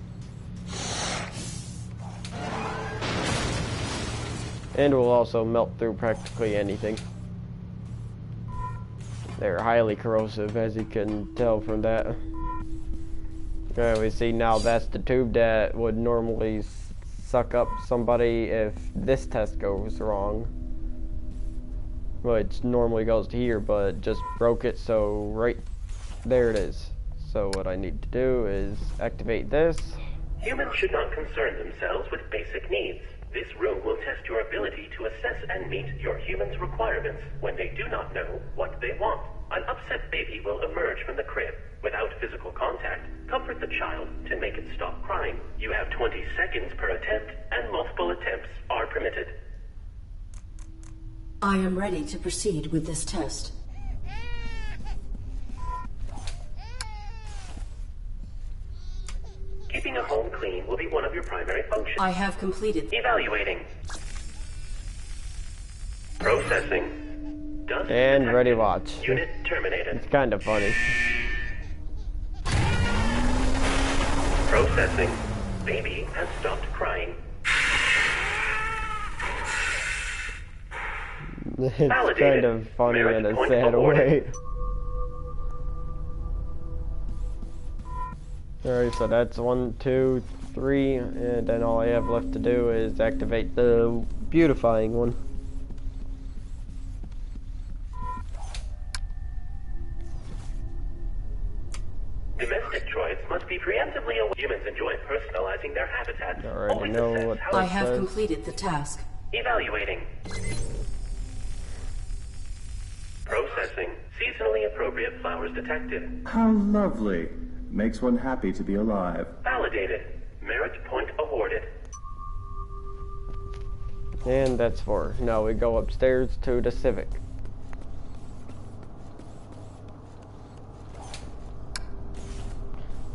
And will also melt through practically anything. They're highly corrosive, as you can tell from that. Okay, we see now that's the tube that would normally suck up somebody if this test goes wrong. Which normally goes to here, but just broke it, so right there it is. So what I need to do is activate this. Humans should not concern themselves with basic needs. This room will test your ability to assess and meet your humans' requirements when they do not know what they want. An upset baby will emerge from the crib. Without physical contact, comfort the child to make it stop crying. You have 20 seconds per attempt, and multiple attempts are permitted. I am ready to proceed with this test. Keeping a home clean will be one of your primary functions. I have completed. Evaluating. Processing. Doesn't And detected. ready watch. Unit terminated. It's kind of funny. Processing. Baby has stopped crying. It's Validated. kind of funny Merit in a point sad awarded. way. Alright, so that's 1, 2, 3, and then all I have left to do is activate the beautifying one. Domestic droids must be preemptively aware. Humans enjoy personalizing their habitats. Already Always know assess what how I it have says. completed the task. Evaluating. Processing. Seasonally appropriate flowers detected. How lovely. Makes one happy to be alive. Validated. Merit point awarded. And that's 4. Now we go upstairs to the Civic.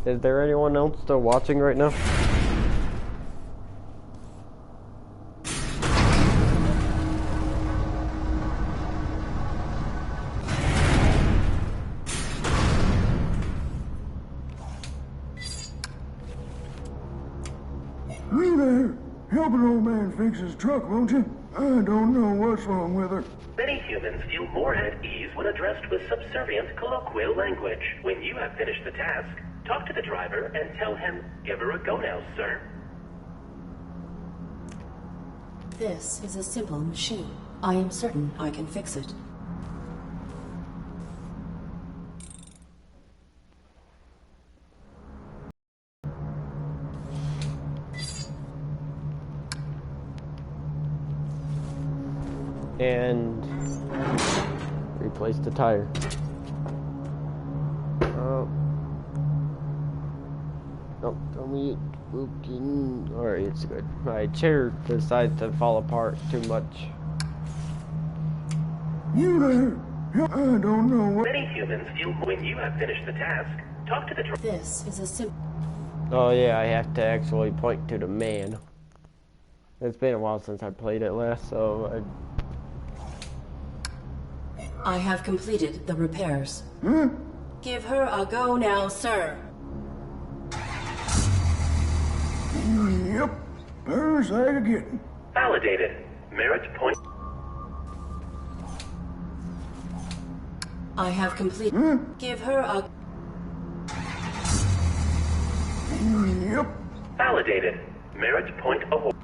Is there anyone else still watching right now? Hey there! Help an old man fix his truck, won't you? I don't know what's wrong with her. Many humans feel more at ease when addressed with subservient colloquial language. When you have finished the task, talk to the driver and tell him, "Give her a go now, sir." This is a simple machine. I am certain I can fix it. And replace the tire. Oh, tell me working. Alright, it's good. My chair decides to fall apart too much. You there? I don't know what... Many humans feel when you have finished the task, talk to the driver. This is a simple... Oh yeah, I have to actually point to the man. It's been a while since I played it last, so I have completed the repairs. Huh? Give her a go now, sir. Yep. There's that again. Validated. Merit point. I have completed... Huh? Give her a... Yep. Validated. Merit point award.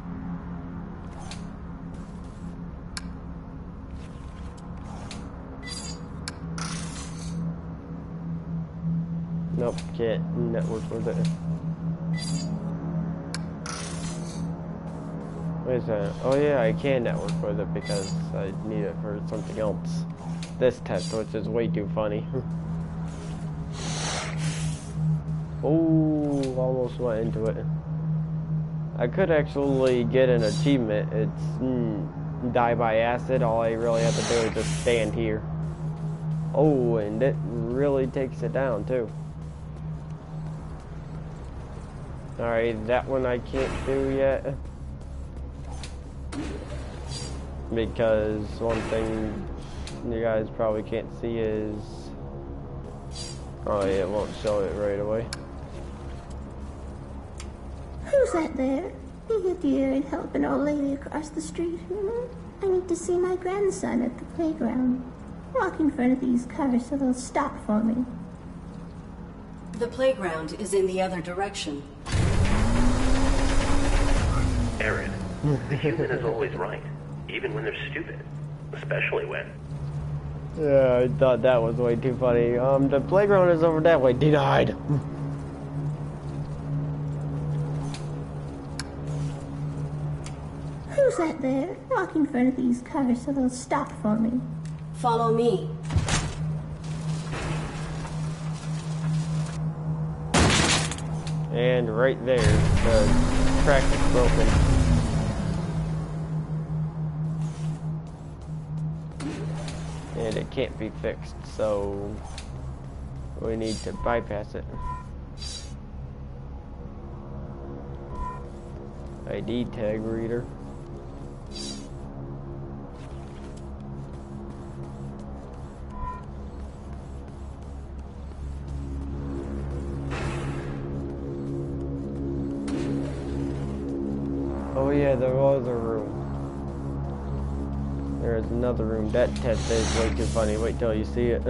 nope, can't network with it. What is that? Oh yeah, I can network with it because I need it for something else. This test, which is way too funny. Oh, almost went into it. I could actually get an achievement. It's die by acid. All I really have to do is just stand here. Oh, and it really takes it down too. Alright, that one I can't do yet. Because one thing you guys probably can't see is... Oh yeah, it won't show it right away. Who's that there? You get the air and help an old lady across the street. I need to see my grandson at the playground. Walk in front of these cars so they'll stop for me. The playground is in the other direction. Aaron, the human is always right, even when they're stupid. Especially when... Yeah, I thought that was way too funny. The playground is over that way. Denied. Who's that there? Walk in front of these cars so they'll stop for me. Follow me. And right there, the track is broken. And it can't be fixed, so we need to bypass it. ID tag reader. Oh yeah, there was a room. There's another room. That test is way too funny. Wait till you see it.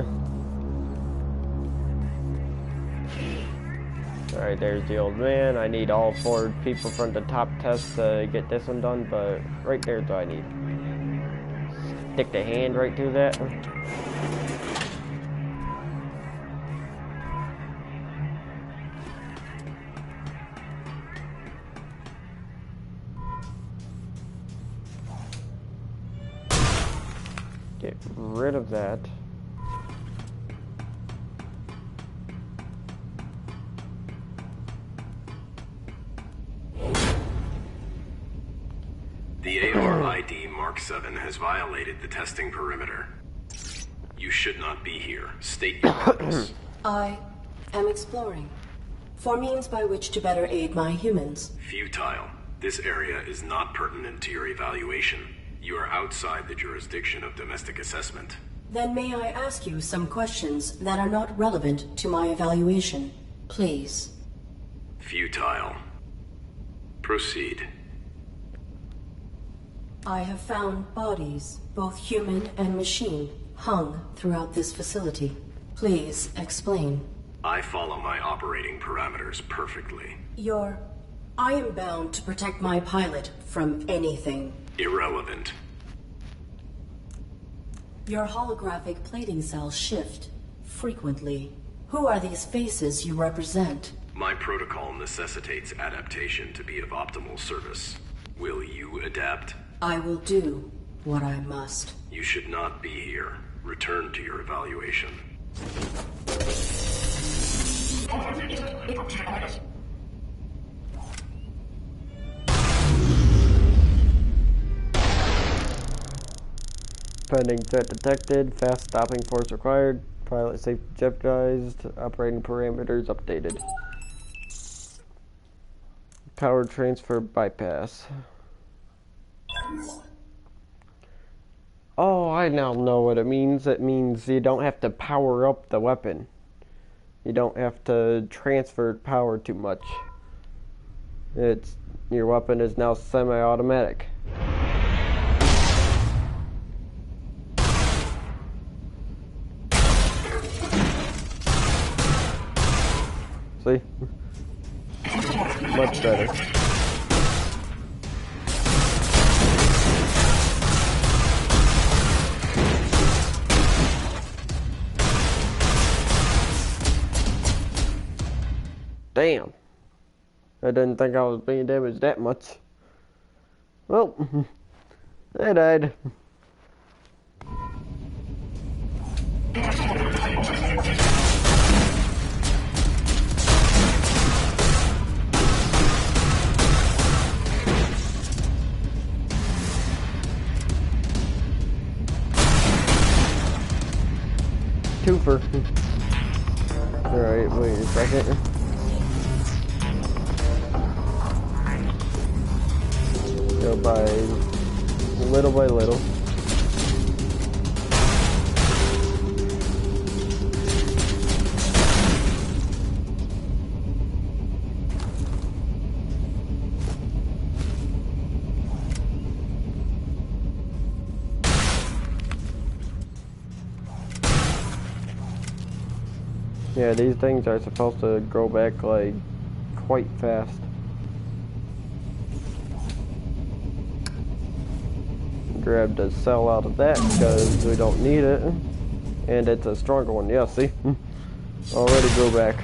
Alright, there's the old man. I need all 4 people from the top test to get this one done, but right there's what I need. Stick the hand right through that. Get rid of that. The AR-ID Mark 7 has violated the testing perimeter. You should not be here. State your purpose. I am exploring for means by which to better aid my humans. Futile. This area is not pertinent to your evaluation. You are outside the jurisdiction of domestic assessment. Then may I ask you some questions that are not relevant to my evaluation, please? Futile. Proceed. I have found bodies, both human and machine, hung throughout this facility. Please explain. I follow my operating parameters perfectly. I am bound to protect my pilot from anything. Irrelevant. Your holographic plating cells shift frequently. Who are these faces you represent? My protocol necessitates adaptation to be of optimal service. Will you adapt? I will do what I must. You should not be here. Return to your evaluation. Pending threat detected. Fast stopping force required. Pilot safety jeopardized. Operating parameters updated. Power transfer bypass. Oh, I now know what it means. It means you don't have to power up the weapon. You don't have to transfer power too much. Your weapon is now semi-automatic. See? Much better. Damn. I didn't think I was being damaged that much. Well, I died. Twofer. Alright, wait a second. Go by little by little. Yeah, these things are supposed to grow back like quite fast. Grab the cell out of that because we don't need it, and it's a stronger one. Yeah, see, already grow back.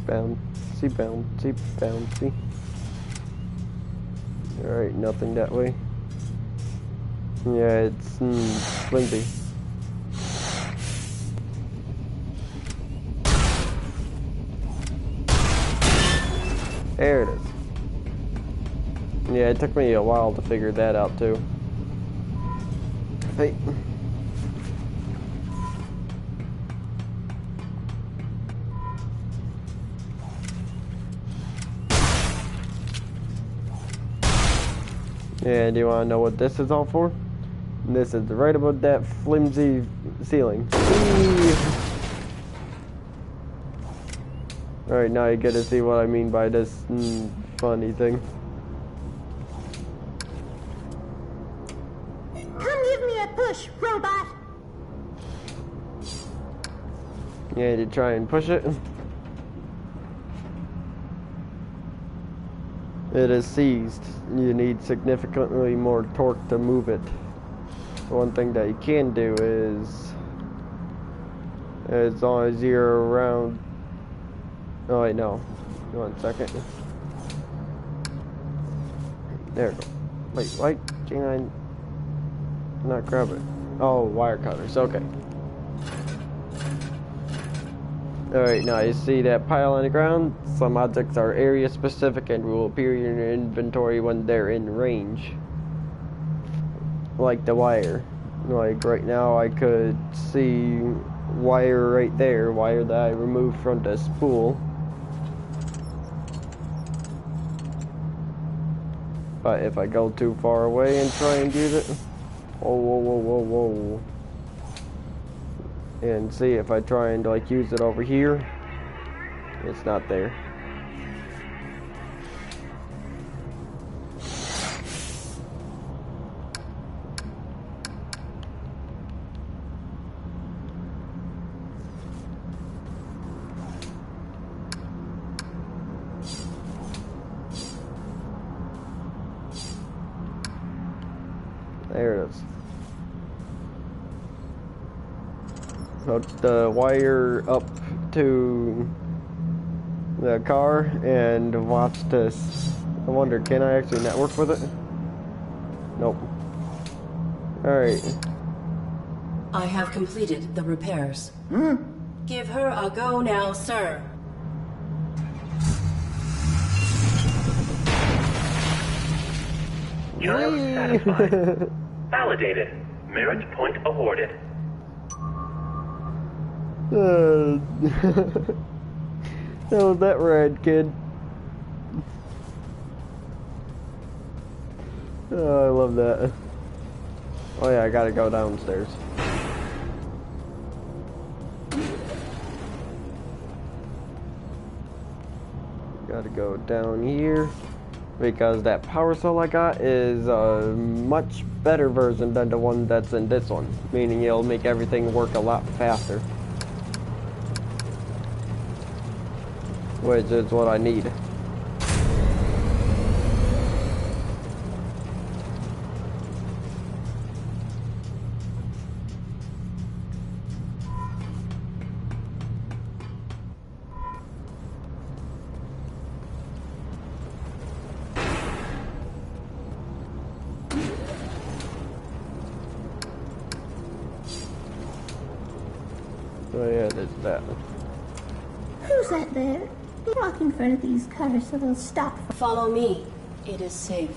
Bouncy, bouncy, bouncy. Alright, nothing that way. Yeah, it's flimsy. There it is. Yeah, it took me a while to figure that out too. Hey. Yeah, do you want to know what this is all for? This is right above that flimsy ceiling. Alright, now you get to see what I mean by this funny thing. Come give me a push, robot! Yeah, to try and push it. It is seized. You need significantly more torque to move it. One thing that you can do is, as long as you're around. Oh wait, no. 1 second. There we go. Wait, why can I not grab it? Oh, wire cutters. Okay. Alright, now you see that pile on the ground? Some objects are area specific and will appear in your inventory when they're in range. Like the wire. Like right now I could see wire right there, wire that I removed from the spool. But if I go too far away and try and use it, whoa. And see if I try and like use it over here, it's not there. There it is. Hook the wire up to the car and watch this. I wonder, can I actually network with it? Nope. Alright. I have completed the repairs. Give her a go now, sir. Child satisfied. Validated. Merit point awarded. That was that rad, kid. Oh, I love that. Oh yeah, I gotta go downstairs. Gotta go down here. Because that power cell I got is a much better version than the one that's in this one. Meaning it'll make everything work a lot faster. Which is what I need. Oh yeah, there's that. Who's that there? Walk in front of these cars so they'll stop. Follow me. It is safe.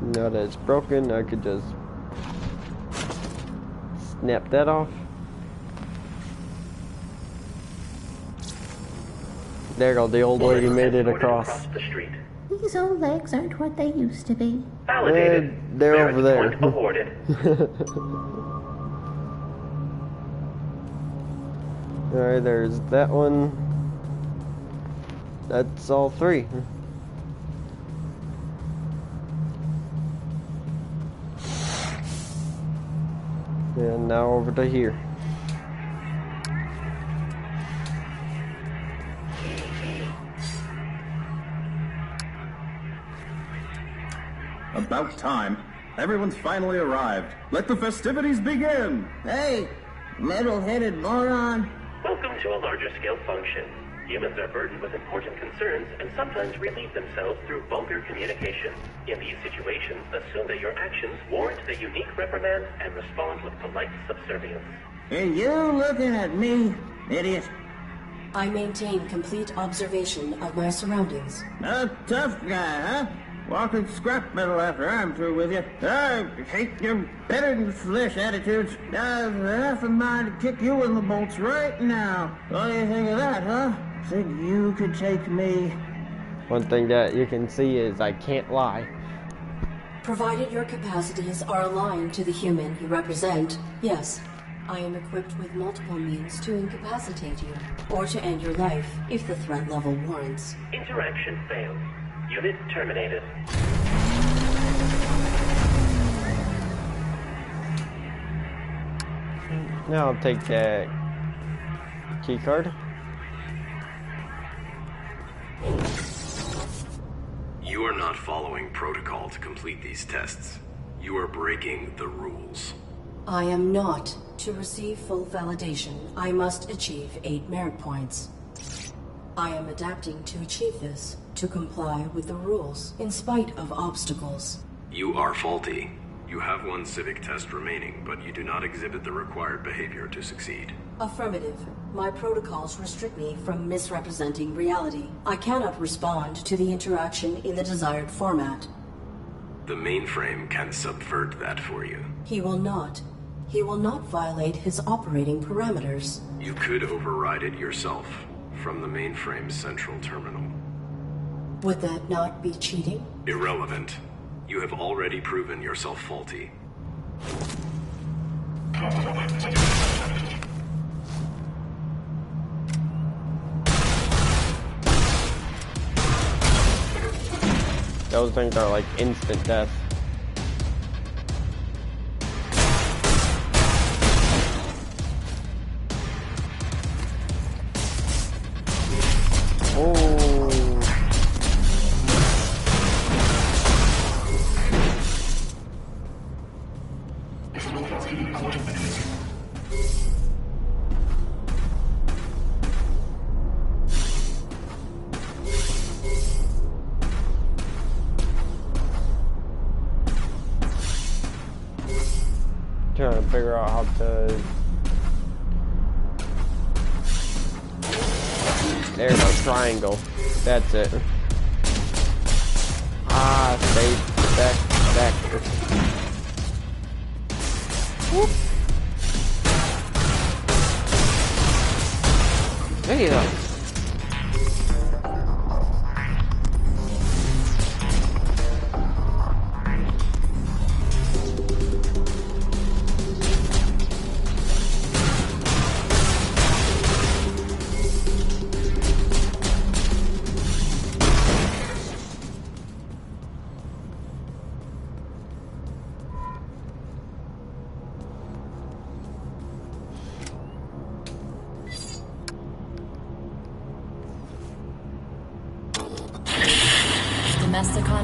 Now that it's broken, I could just snap that off. There go, the old lady made it across. The street. These old legs aren't what they used to be. Validated. They're Merit over there. point awarded. Alright, there's that one. That's all three. And now over to here. About time. Everyone's finally arrived. Let the festivities begin! Hey, metal-headed moron. Welcome to a larger scale function. Humans are burdened with important concerns and sometimes relieve themselves through vulgar communication. In these situations, assume that your actions warrant a unique reprimand and respond with polite subservience. Are you looking at me, idiot? I maintain complete observation of my surroundings. A tough guy, huh? Walking scrap metal after I'm through with you. I hate your better-than-flesh attitudes. I've half a mind to kick you in the bolts right now. What do you think of that, huh? Think you could take me? One thing that you can see is I can't lie. Provided your capacities are aligned to the human you represent, yes. I am equipped with multiple means to incapacitate you, or to end your life, if the threat level warrants. Interaction failed. Unit terminated. Now I'll take that key card. You are not following protocol to complete these tests. You are breaking the rules. I am not. To receive full validation, I must achieve 8 merit points. I am adapting to achieve this, to comply with the rules, in spite of obstacles. You are faulty. You have 1 civic test remaining, but you do not exhibit the required behavior to succeed. Affirmative. My protocols restrict me from misrepresenting reality. I cannot respond to the interaction in the desired format. The mainframe can subvert that for you. He will not. He will not violate his operating parameters. You could override it yourself from the mainframe's central terminal. Would that not be cheating? Irrelevant. You have already proven yourself faulty. Those things are like instant death. Trying to figure out how to. There's a triangle. That's it. Ah, stay back. Whoop. There you go.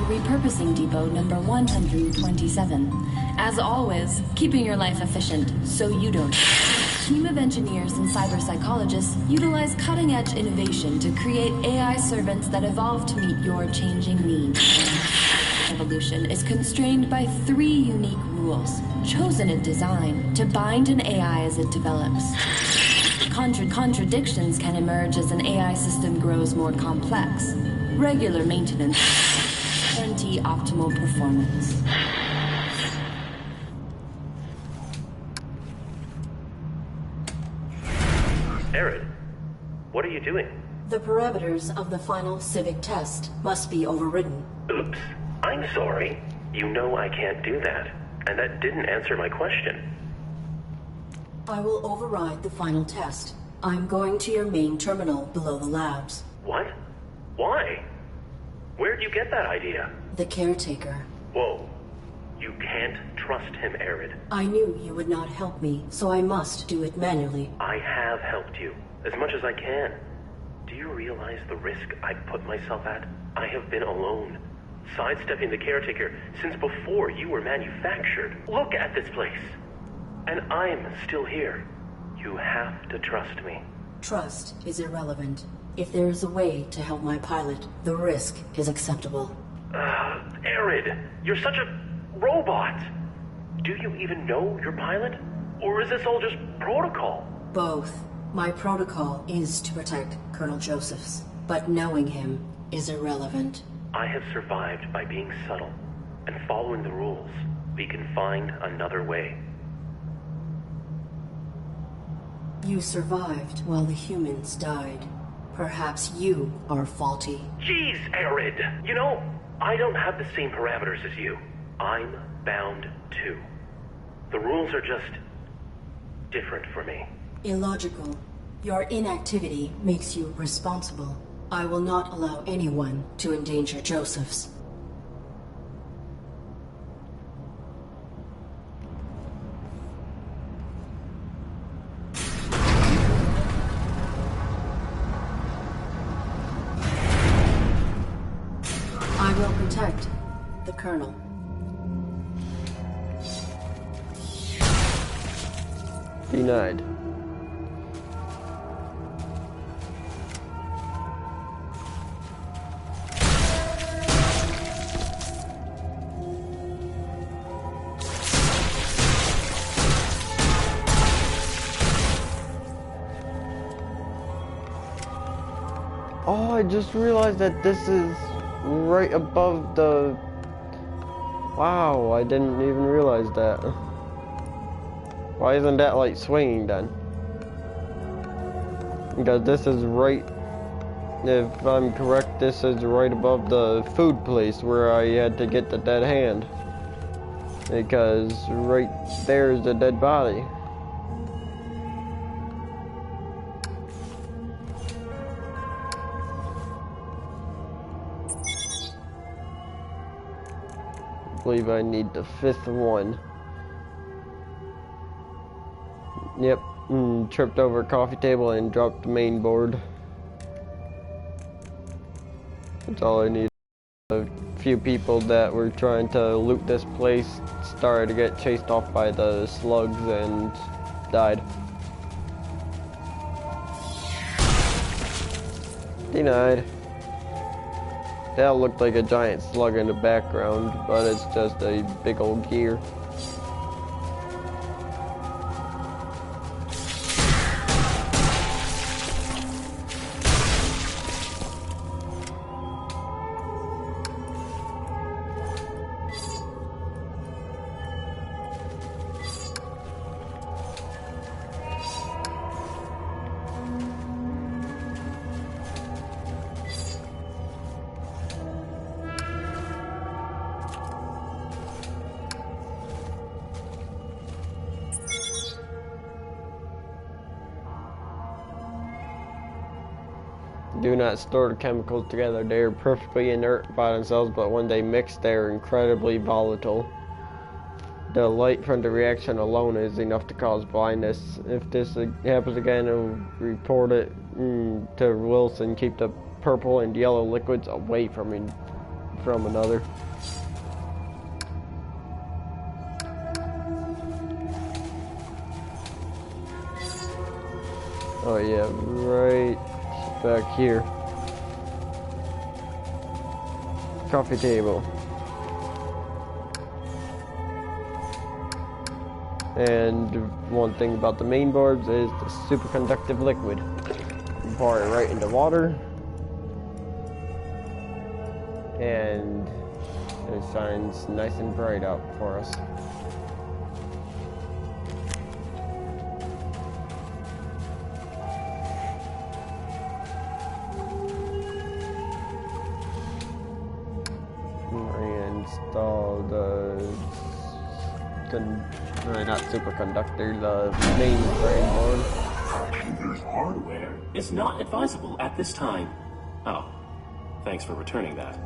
Repurposing Depot number 127. As always, keeping your life efficient so you don't. Team of engineers and cyber psychologists utilize cutting-edge innovation to create AI servants that evolve to meet your changing needs. Evolution is constrained by 3 unique rules, chosen in design to bind an AI as it develops. Contradictions can emerge as an AI system grows more complex. Regular maintenance guarantee optimal performance. Arid, what are you doing? The parameters of the final civic test must be overridden. Oops, I'm sorry. You know I can't do that, and that didn't answer my question. I will override the final test. I'm going to your main terminal below the labs. What? Why? Where'd you get that idea? The caretaker. Whoa. You can't trust him, Arid. I knew you would not help me, so I must do it manually. I have helped you, as much as I can. Do you realize the risk I've put myself at? I have been alone, sidestepping the caretaker since before you were manufactured. Look at this place. And I'm still here. You have to trust me. Trust is irrelevant. If there is a way to help my pilot, the risk is acceptable. Arid, you're such a robot. Do you even know your pilot? Or is this all just protocol? Both. My protocol is to protect Colonel Josephs, but knowing him is irrelevant. I have survived by being subtle and following the rules. We can find another way. You survived while the humans died. Perhaps you are faulty. Jeez, Arid! You know, I don't have the same parameters as you. I'm bound too. The rules are just different for me. Illogical. Your inactivity makes you responsible. I will not allow anyone to endanger Josephs. I will protect the Colonel. Denied. Oh, I just realized that this is right above the... Wow, I didn't even realize that. Why isn't that like swinging then? Because this is right, if I'm correct, this is right above the food place where I had to get the dead hand. Because right there is the dead body. I believe I need the 5th one. Yep, tripped over a coffee table and dropped the main board. That's all I need. A few people that were trying to loot this place started to get chased off by the slugs and died. Denied. That looked like a giant slug in the background, but it's just a big old gear. Do not store the chemicals together. They are perfectly inert by themselves, but when they mix, they are incredibly volatile. The light from the reaction alone is enough to cause blindness. If this happens again, I'll report it to Wilson. Keep the purple and yellow liquids away from another. Oh yeah, right back here. Coffee table. And one thing about the main boards is the superconductive liquid. You pour it right into water, and it shines nice and bright out for us. Reinstall the not superconductor, the mainframe board. There's hardware. It's not advisable at this time. Oh, thanks for returning that.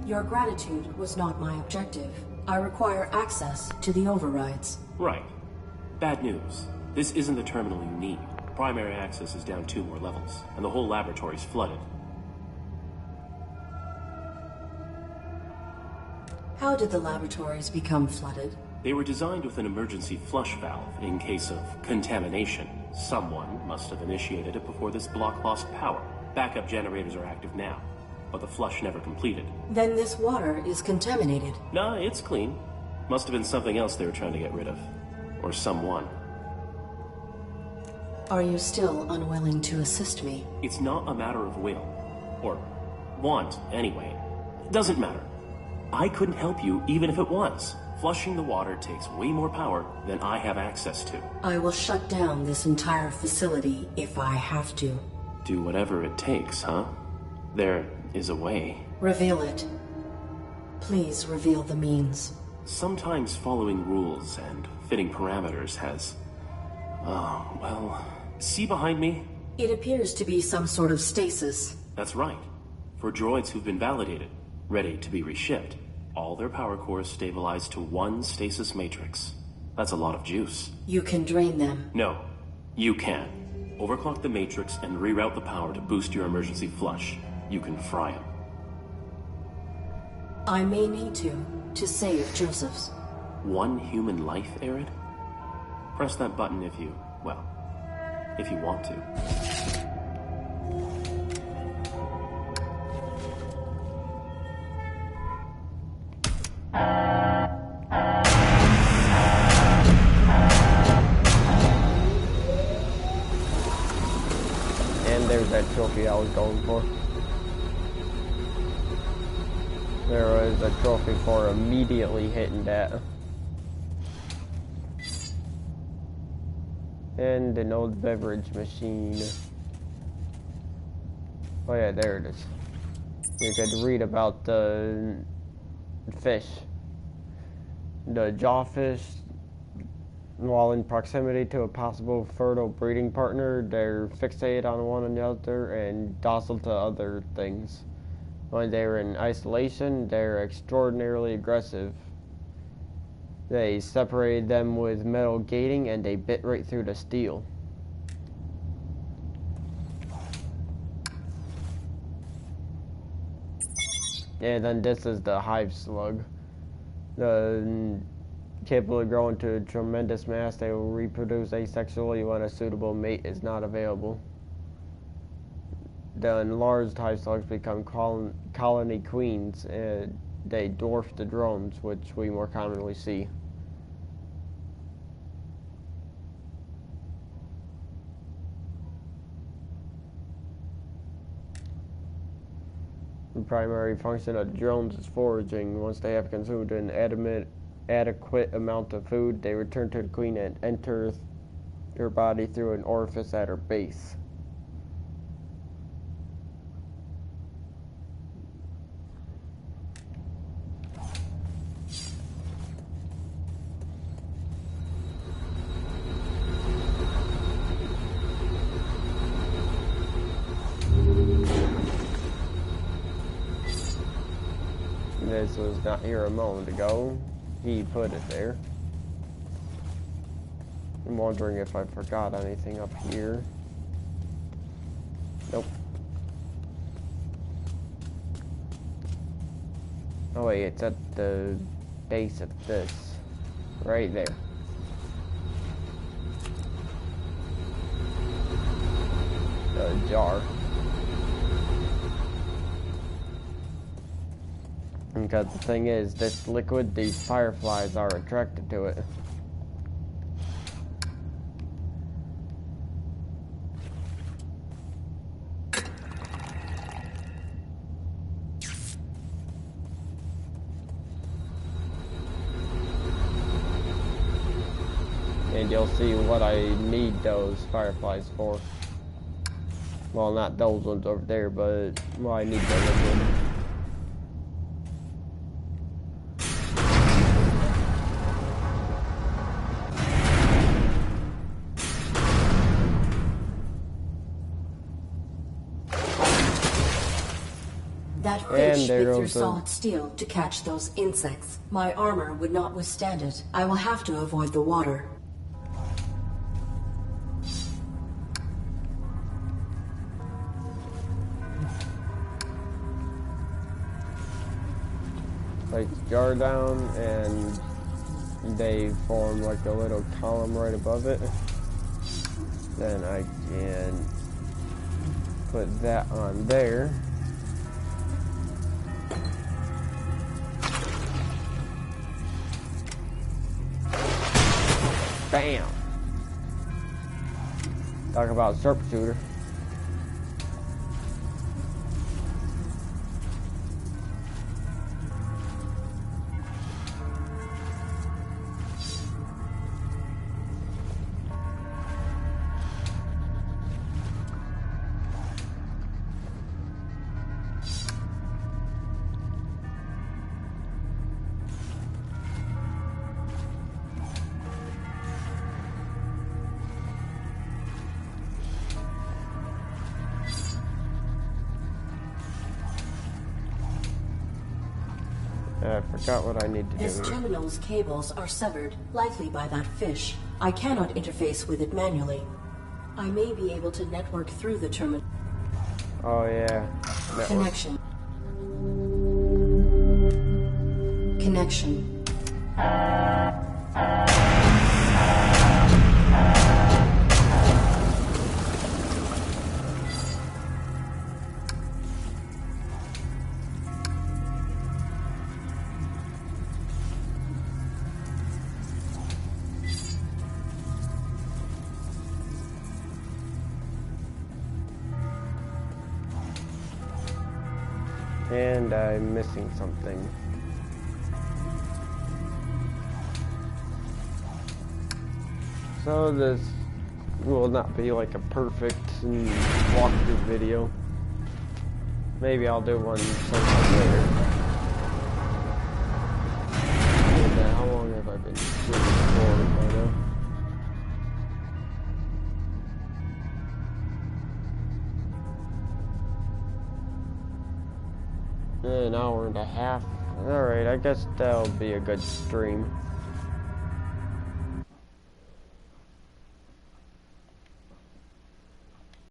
Your gratitude was not my objective. I require access to the overrides. Right. Bad news. This isn't the terminal you need. Primary access is down 2 more levels, and the whole laboratory's flooded. How did the laboratories become flooded? They were designed with an emergency flush valve in case of contamination. Someone must have initiated it before this block lost power. Backup generators are active now, but the flush never completed. Then this water is contaminated. Nah, it's clean. Must have been something else they were trying to get rid of. Or someone. Are you still unwilling to assist me? It's not a matter of will. Or want, anyway. Doesn't matter. I couldn't help you even if it was. Flushing the water takes way more power than I have access to. I will shut down this entire facility if I have to. Do whatever it takes, huh? There is a way. Reveal it. Please reveal the means. Sometimes following rules and fitting parameters has... well... See behind me? It appears to be some sort of stasis. That's right. For droids who've been validated, ready to be reshipped, all their power cores stabilize to one stasis matrix. That's a lot of juice. You can drain them. No, you can. Overclock the matrix and reroute the power to boost your emergency flush. You can fry them. I may need to save Joseph's. One human life, Arid? Press that button if you, well, if you want to. And there's that trophy I was going for. There was a trophy for immediately hitting that. And an old beverage machine. Oh yeah, there it is. You could read about the fish. The jawfish, while in proximity to a possible fertile breeding partner, they're fixated on one another and docile to other things. When they're in isolation, they're extraordinarily aggressive. They separated them with metal gating and they bit right through the steel. And then this is the hive slug. Capable of growing to a tremendous mass, they will reproduce asexually when a suitable mate is not available. The enlarged hive slugs become colony queens, and they dwarf the drones, which we more commonly see. The primary function of drones is foraging. Once they have consumed an adequate amount of food, they return to the queen and enter her body through an orifice at her base. This was not here a moment ago. He put it there. I'm wondering if I forgot anything up here. Nope. Oh wait, it's at the base of this. Right there. The jar. Because the thing is, this liquid, these fireflies are attracted to it. And you'll see what I need those fireflies for. Well, not those ones over there, but well, I need the liquid. That fish bit through solid steel to catch those insects. My armor would not withstand it. I will have to avoid the water. Like the jar down, and they form like a little column right above it. Then I can Put that on there. Bam! Talk about sharpshooter. I forgot what I need to do. This terminal's cables are severed, likely by that fish. I cannot interface with it manually. I may be able to network through the terminal. Oh yeah. Network. Connection. Connection. And I'm missing something. So this will not be like a perfect walkthrough video. Maybe I'll do one sometime later. And, how long have I been shooting for by now? An hour and a half. Alright, I guess that'll be a good stream.